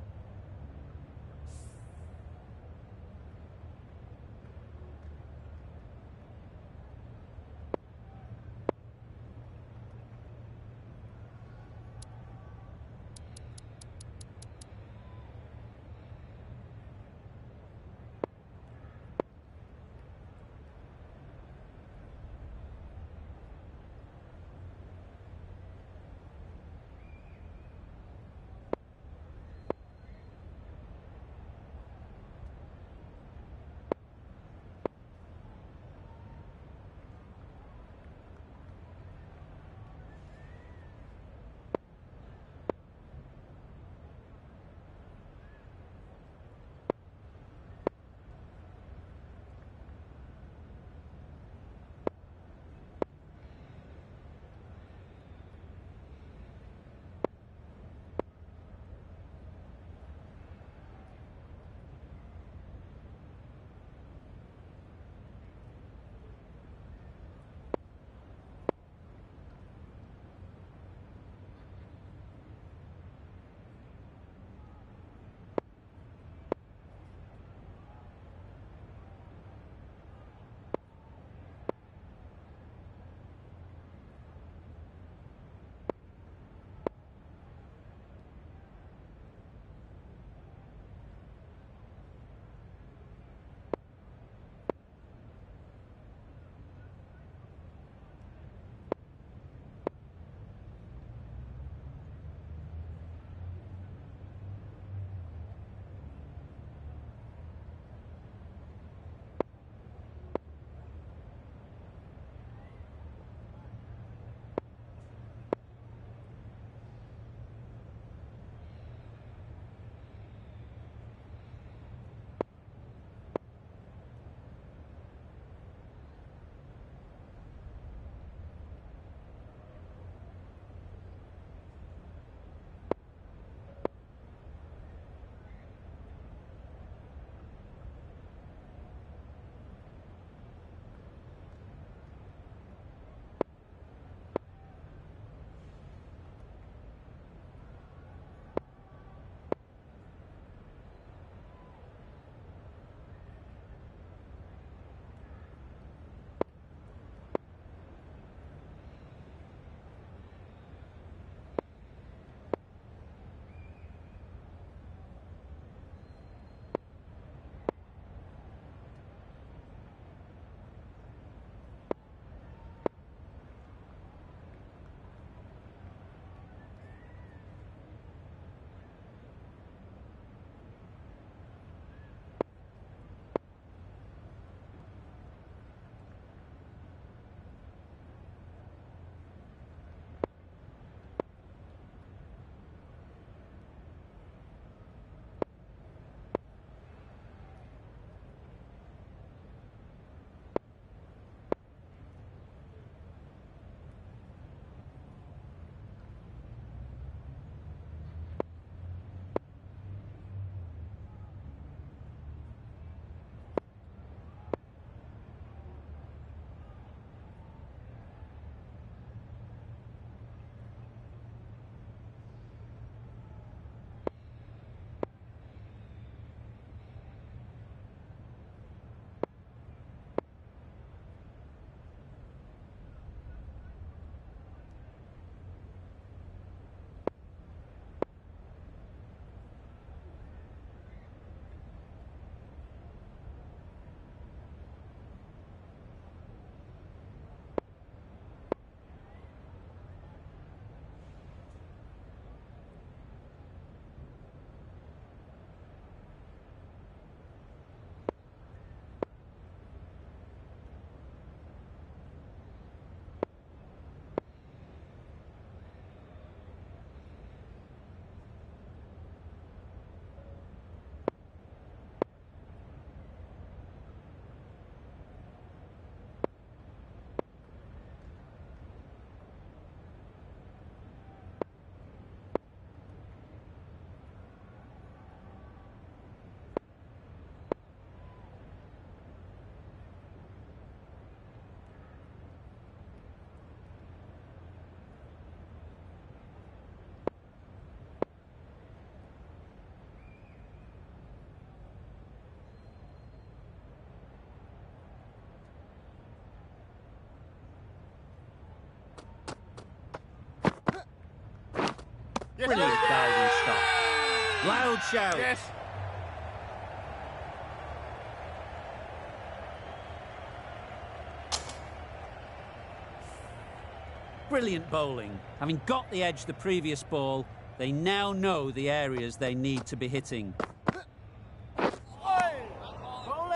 H: Yes,
A: Brilliant
H: yes.
A: diving stop. Loud shout.
H: Yes.
A: Brilliant bowling. Having got the edge the previous ball, they now know the areas they need to be hitting.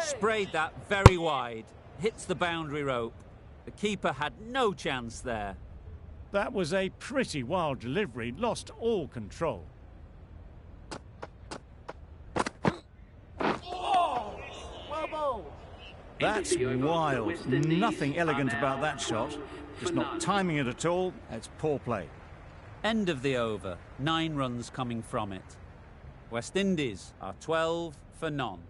A: Sprayed that very wide. Hits the boundary rope. The keeper had no chance there.
B: That was a pretty wild delivery, lost all control. That's wild. Nothing elegant about that shot. Just not timing it at all. It's poor play.
A: End of the over. 9 runs coming from it. West Indies are 12 for none.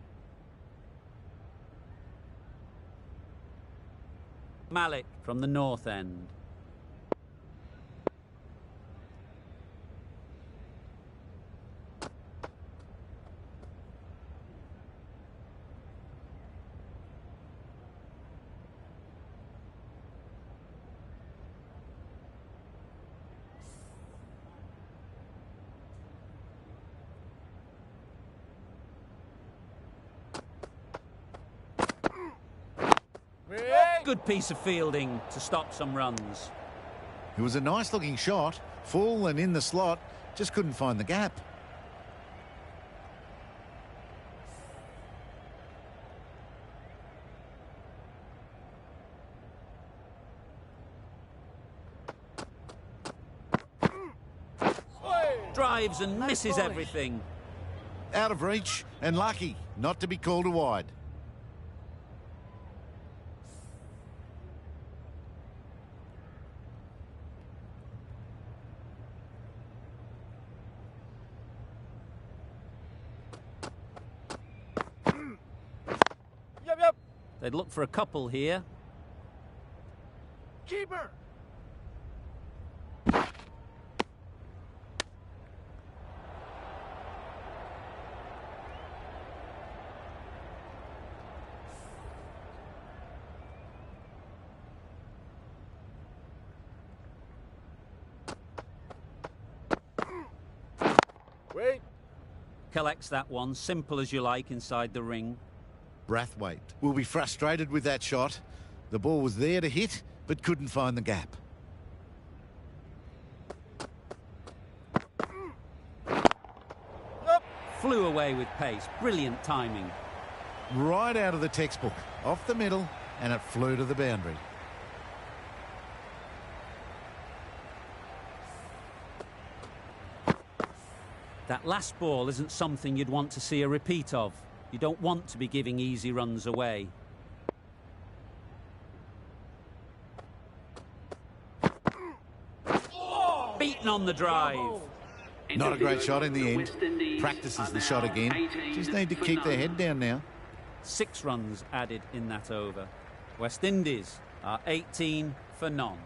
A: Malik from the north end. Good piece of fielding to stop some runs.
F: It was a nice looking shot, full and in the slot, just couldn't find the gap.
A: Drives and misses everything.
F: Out of reach and lucky not to be called a wide.
A: They'd look for a couple here.
H: Keeper. Wait.
A: Collects that one, simple as you like, inside the ring.
F: Brathwaite will be frustrated with that shot. The ball was there to hit, but couldn't find the gap.
A: Flew away with pace. Brilliant timing.
F: Right out of the textbook, off the middle, and it flew to the boundary.
A: That last ball isn't something you'd want to see a repeat of. You don't want to be giving easy runs away. Beaten on the drive.
F: Not a great shot in the end. Practices the shot again. Just need to keep their head down now.
A: 6 runs added in that over. West Indies are 18 for none.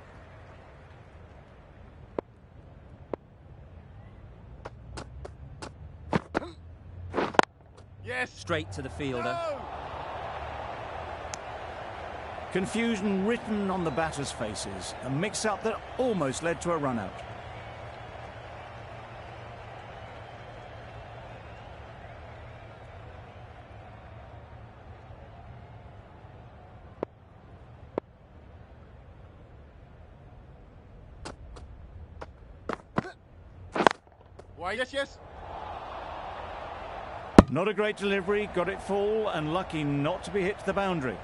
H: Yes.
A: Straight to the fielder.
H: No.
B: Confusion written on the batters' faces. A mix-up that almost led to a run-out.
H: Why, yes, yes.
B: Not a great delivery, got it full and lucky not to be hit to the boundary.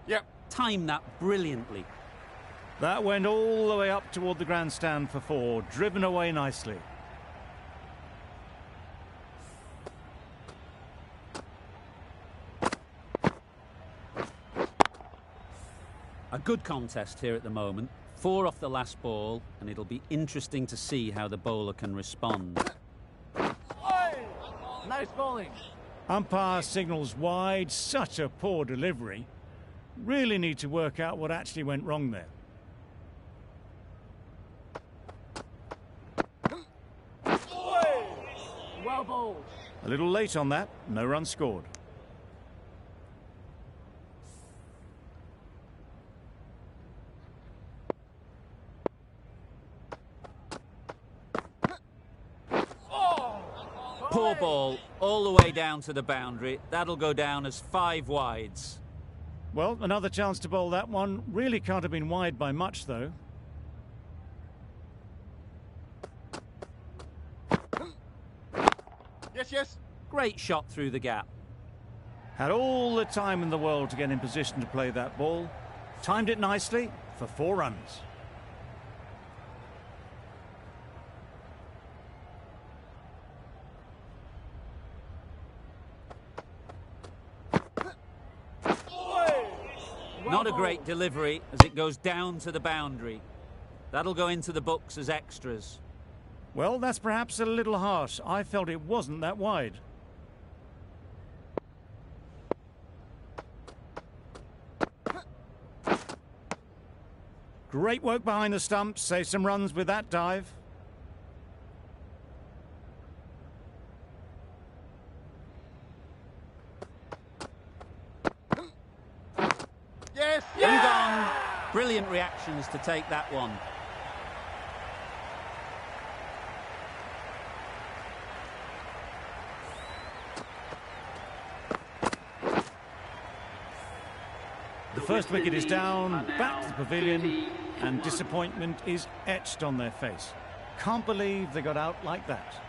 H: Yep.
A: Timed that brilliantly.
B: That went all the way up toward the grandstand for 4, driven away nicely.
A: A good contest here at the moment. 4 off the last ball, and it'll be interesting to see how the bowler can respond.
D: Nice bowling.
B: Umpire signals wide, such a poor delivery. Really need to work out what actually went wrong there.
D: Well bowled.
B: A little late on that, no run scored.
A: Poor ball, all the way down to the boundary. That'll go down as 5 wides.
B: Well, another chance to bowl that one. Really can't have been wide by much, though.
H: Yes, yes.
A: Great shot through the gap.
B: Had all the time in the world to get in position to play that ball. Timed it nicely for 4 runs.
A: Not a great delivery as it goes down to the boundary. That'll go into the books as extras.
B: Well, that's perhaps a little harsh. I felt it wasn't that wide. Great work behind the stumps. Save some runs with that dive.
H: Yes.
A: And gone. Brilliant reactions to take that one.
B: The first wicket is down, back to the pavilion, and disappointment is etched on their face. Can't believe they got out like that.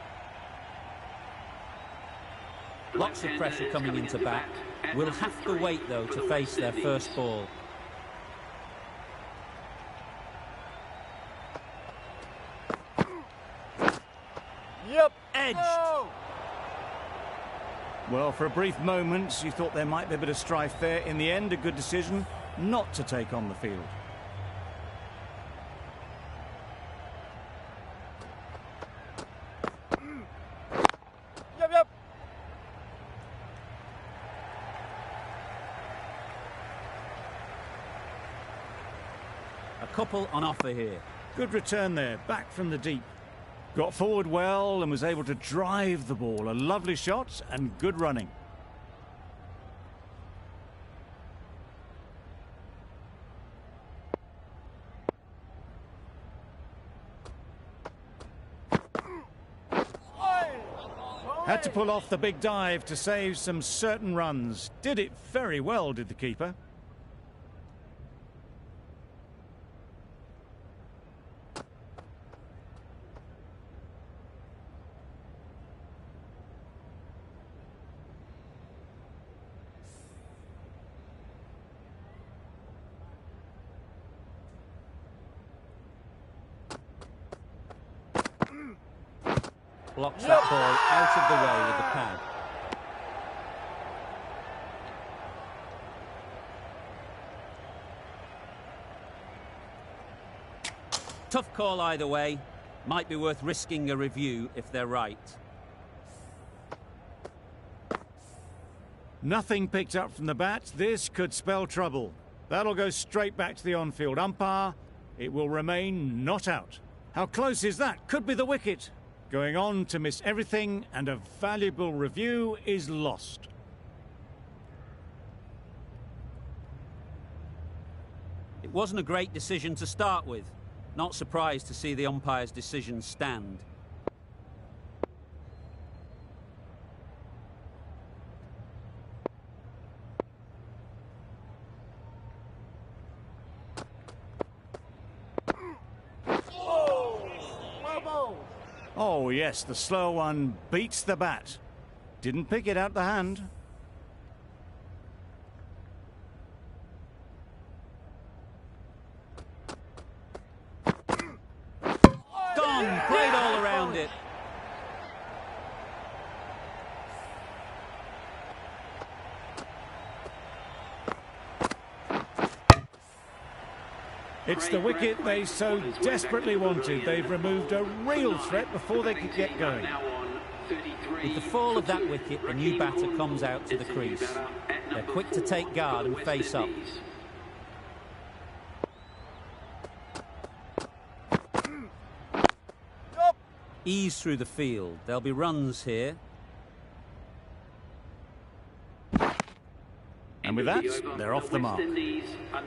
A: Lots of pressure coming into bat. Will have to wait, though, to face their first ball.
H: Yep.
A: Edged.
H: No.
B: Well, for a brief moment, you thought there might be a bit of strife there. In the end, a good decision not to take on the field.
H: Yep, yep.
A: A couple on offer here.
B: Good return there, back from the deep. Got forward well and was able to drive the ball. A lovely shot and good running. Had to pull off the big dive to save some certain runs. Did it very well, did the keeper.
A: Blocks that ball out of the way with the pad. Tough call either way. Might be worth risking a review if they're right.
B: Nothing picked up from the bat. This could spell trouble. That'll go straight back to the on-field umpire. It will remain not out. How close is that? Could be the wicket. Going on to miss everything, and a valuable review is lost.
A: It wasn't a great decision to start with. Not surprised to see the umpire's decision stand.
B: Oh yes, the slow one beats the bat. Didn't pick it out the hand.
A: Gone! Played all around it.
B: It's the wicket they so desperately wanted. They've removed a real threat before they could get going.
A: With the fall of that wicket, the new batter comes out to the crease. They're quick to take guard and face up. Ease through the field. There'll be runs here.
B: And with that, they're off the mark.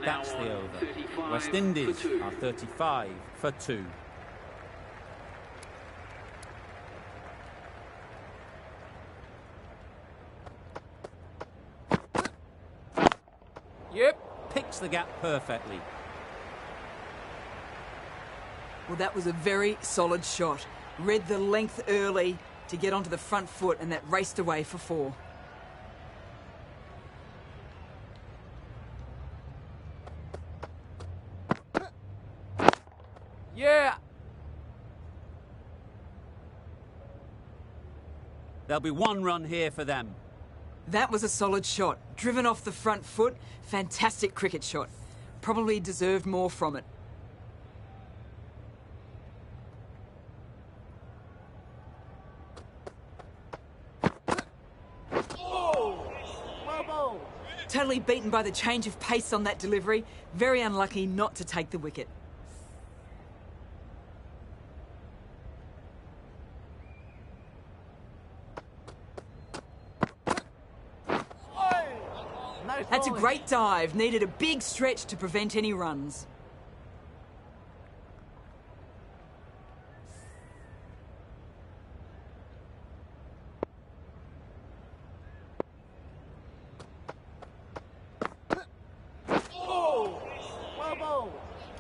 A: That's the over. West Indies are 35 for 2. the gap perfectly.
G: Well, that was a very solid shot. Read the length early to get onto the front foot, and that raced away for 4.
H: Yeah.
A: There'll be 1 run here for them.
G: That was a solid shot. Driven off the front foot. Fantastic cricket shot. Probably deserved more from it. Totally beaten by the change of pace on that delivery. Very unlucky not to take the wicket. That's a great dive. Needed a big stretch to prevent any runs.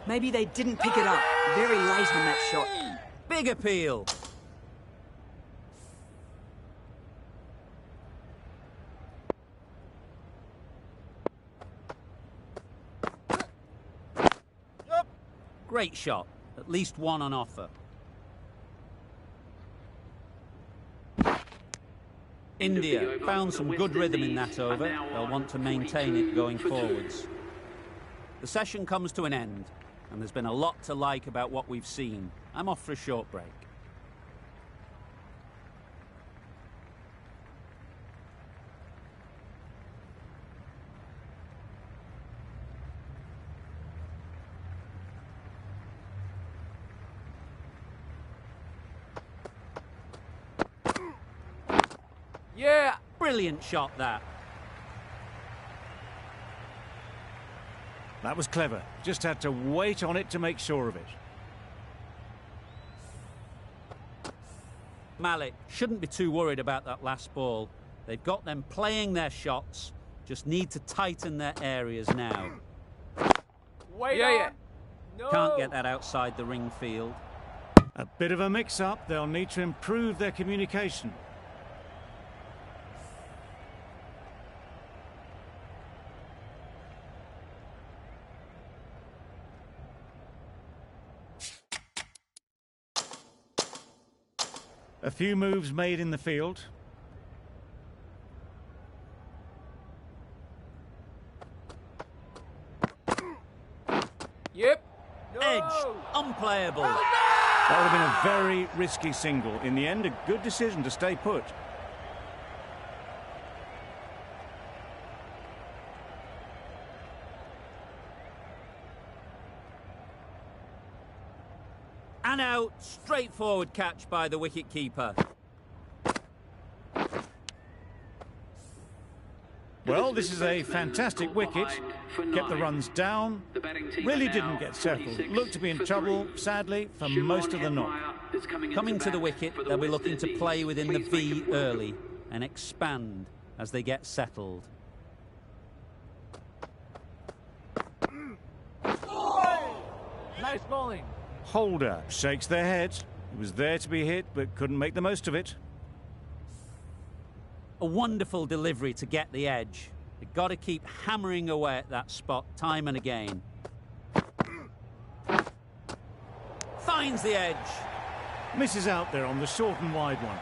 G: Maybe they didn't pick it up. Very late on that shot.
A: Big appeal. Great shot. At least 1 on offer. India found some good rhythm in that over. They'll want to maintain it going forwards. The session comes to an end, and there's been a lot to like about what we've seen. I'm off for a short break.
H: Yeah.
A: Brilliant shot, that.
B: That was clever. Just had to wait on it to make sure of it.
A: Malik shouldn't be too worried about that last ball. They've got them playing their shots, just need to tighten their areas now.
H: Wait on. No.
A: Can't get that outside the ring field.
B: A bit of a mix-up. They'll need to improve their communication. A few moves made in the field.
H: Yep.
A: Edge, unplayable.
B: That would have been a very risky single. In the end, a good decision to stay put.
A: And out, straightforward catch by the wicket-keeper.
B: Well, this is a fantastic wicket. Kept the runs down. Really didn't get settled. Looked to be in trouble, sadly, for most of the knock.
A: Coming to the wicket, they'll be looking to play within the V early and expand as they get settled.
H: Nice bowling.
B: Holder shakes their head. He was there to be hit, but couldn't make the most of it.
A: A wonderful delivery to get the edge. They've got to keep hammering away at that spot time and again. Finds the edge.
B: Misses out there on the short and wide one.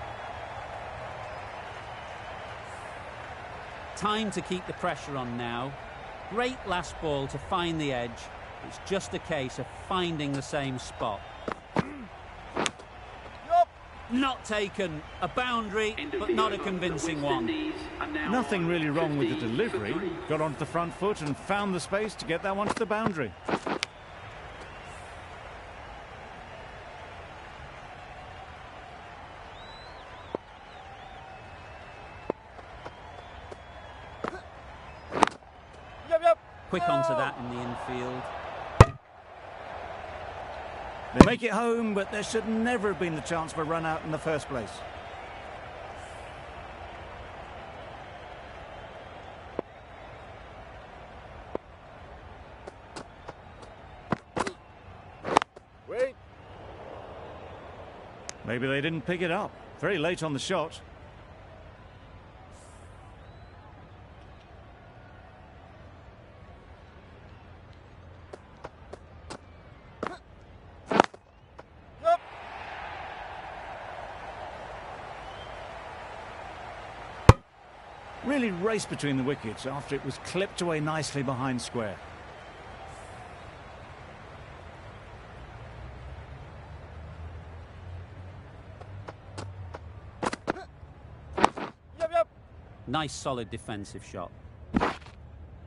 A: Time to keep the pressure on now. Great last ball to find the edge. It's just a case of finding the same spot. Not taken. A boundary, but not a convincing one.
B: Nothing really wrong with the delivery. Got onto the front foot and found the space to get that one to the boundary.
A: Quick onto that in the infield.
B: They make it home, but there should never have been the chance for a run out in the first place.
H: Wait.
B: Maybe they didn't pick it up. Very late on the shot. Really raced between the wickets after it was clipped away nicely behind square.
A: Nice solid defensive shot.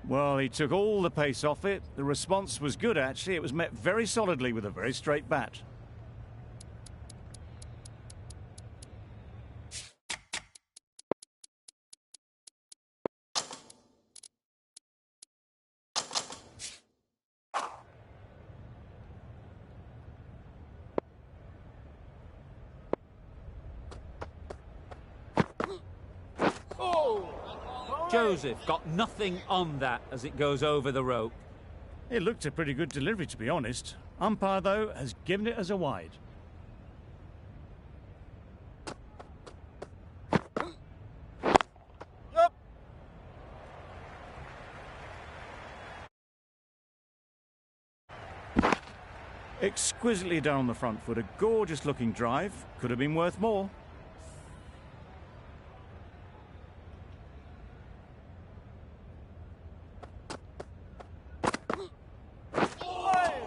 B: Well, he took all the pace off it. The response was good, actually. It was met very solidly with a very straight bat.
A: Joseph got nothing on that as it goes over the rope.
B: It looked a pretty good delivery, to be honest. Umpire, though, has given it as a wide. Exquisitely done on the front foot. A gorgeous looking drive. Could have been worth more.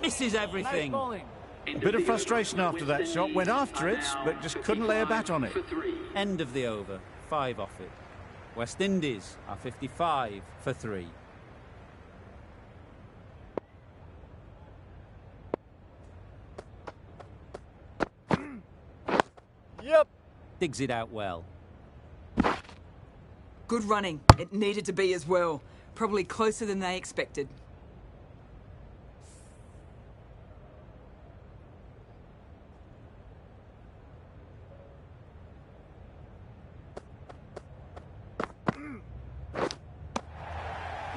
A: Misses everything.
B: A bit of frustration after that shot. Went after it, but just couldn't lay a bat on it.
A: End of the over. 5 off it. West Indies are 55 for 3.
H: Yep.
A: Digs it out well.
G: Good running. It needed to be as well. Probably closer than they expected.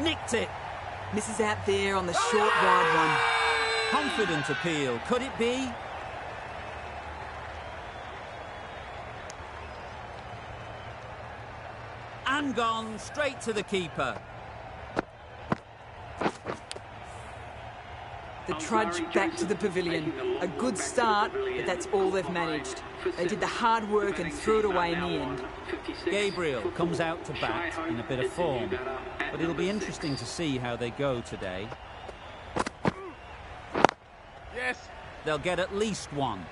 A: Nicked it.
G: Misses out there on the short wide one.
A: Confident appeal. Could it be? And gone straight to the keeper.
G: The trudge back to the pavilion. A good start, but that's all they've managed. They did the hard work and threw it away in the end.
A: Gabriel comes out to bat in a bit of form, but it'll be interesting to see how they go today.
H: Yes.
A: They'll get at least one.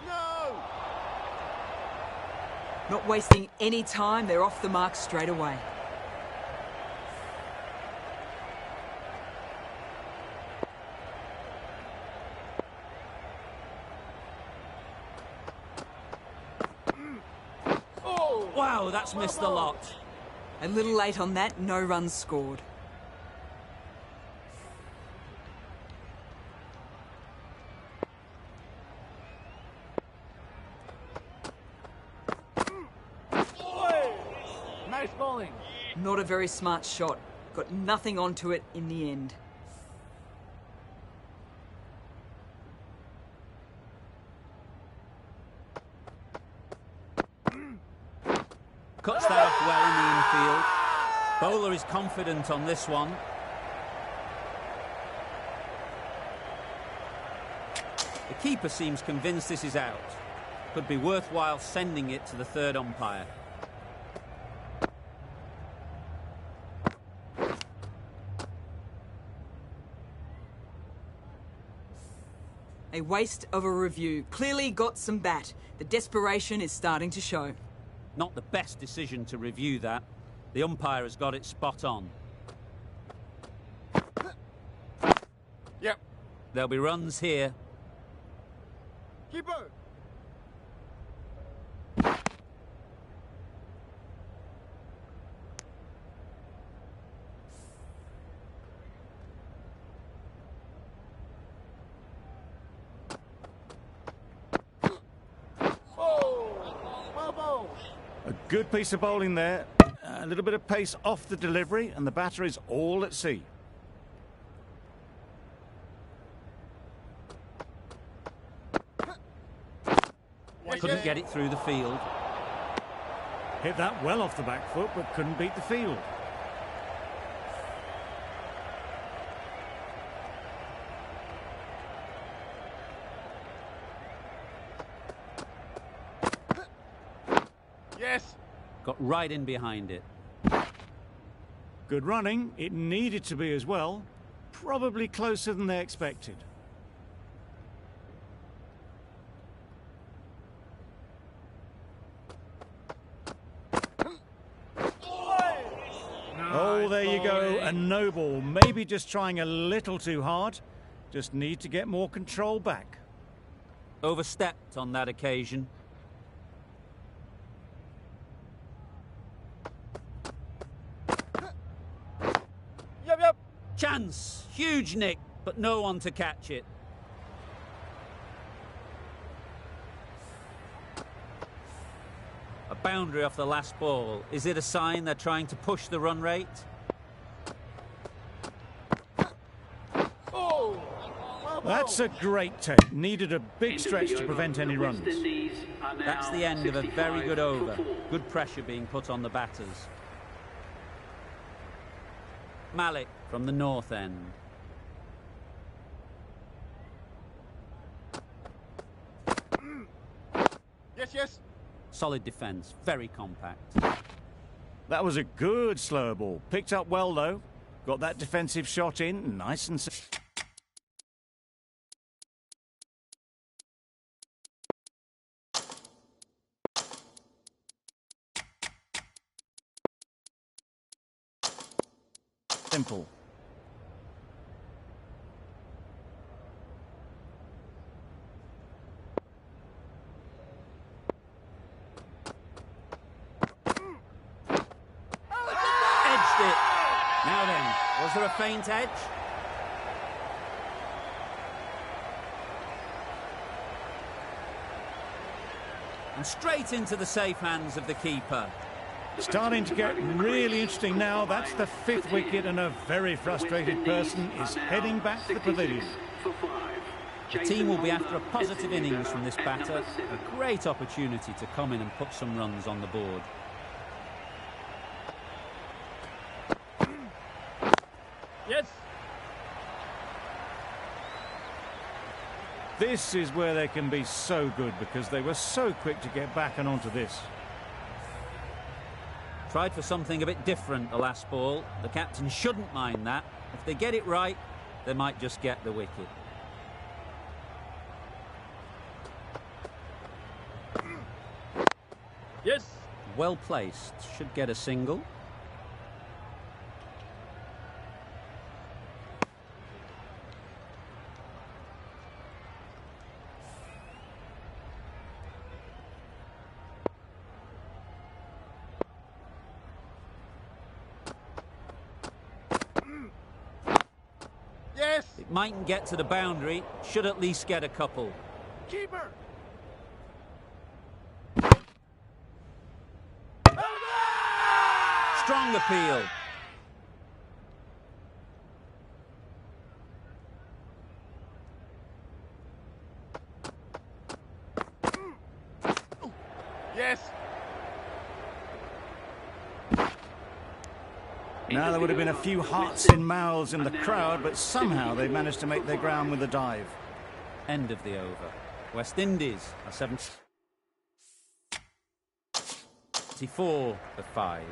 H: No.
G: Not wasting any time, they're off the mark straight away.
A: Wow, that's missed a lot.
G: A little late on that, no runs scored.
H: Nice bowling.
G: Not a very smart shot. Got nothing onto it in the end.
A: Cuts that off well in the infield. Bowler is confident on this one. The keeper seems convinced this is out. Could be worthwhile sending it to the third umpire.
G: A waste of a review. Clearly got some bat. The desperation is starting to show.
A: Not the best decision to review that. The umpire has got it spot on.
H: Yep.
A: There'll be runs here.
H: Keeper.
B: A good piece of bowling there. A little bit of pace off the delivery, and the batter is all at sea.
A: Couldn't get it through the field.
B: Hit that well off the back foot, but couldn't beat the field.
H: Yes.
A: Got right in behind it.
B: Good running. It needed to be as well. Probably closer than they expected. Oh, there you go, a no ball. Maybe just trying a little too hard. Just need to get more control back.
A: Overstepped on that occasion.
D: Yep.
A: Chance! Huge nick, but no one to catch it. A boundary off the last ball. Is it a sign they're trying to push the run rate?
B: That's a great take. Needed a big stretch to prevent any runs.
A: That's the end of a very good over. Good pressure being put on the batters. Malik from the north end.
H: Yes.
B: Solid defence, very compact. That was a good slower ball. Picked up well, though. Got that defensive shot in, nice and... simple.
A: Now then, was there a feint edge? And straight into the safe hands of the keeper.
B: Starting to get really interesting now. That's the 5th wicket, and a very frustrated person is heading back to the pavilion.
A: The team will be after a positive innings from this batter. A great opportunity to come in and put some runs on the board.
D: Yes.
B: This is where they can be so good, because they were so quick to get back and onto this.
A: Tried for something a bit different the last ball. The captain shouldn't mind that. If they get it right, they might just get the wicket.
D: Yes.
A: Well placed. Should get a single.
H: Yes.
A: It mightn't get to the boundary. Should at least get a couple.
H: Keeper.
A: Strong appeal.
H: Yes.
B: Now there would have been a few hearts in mouths in the crowd, but somehow they managed to make their ground with a dive.
A: End of the over. West Indies are 74 for 5.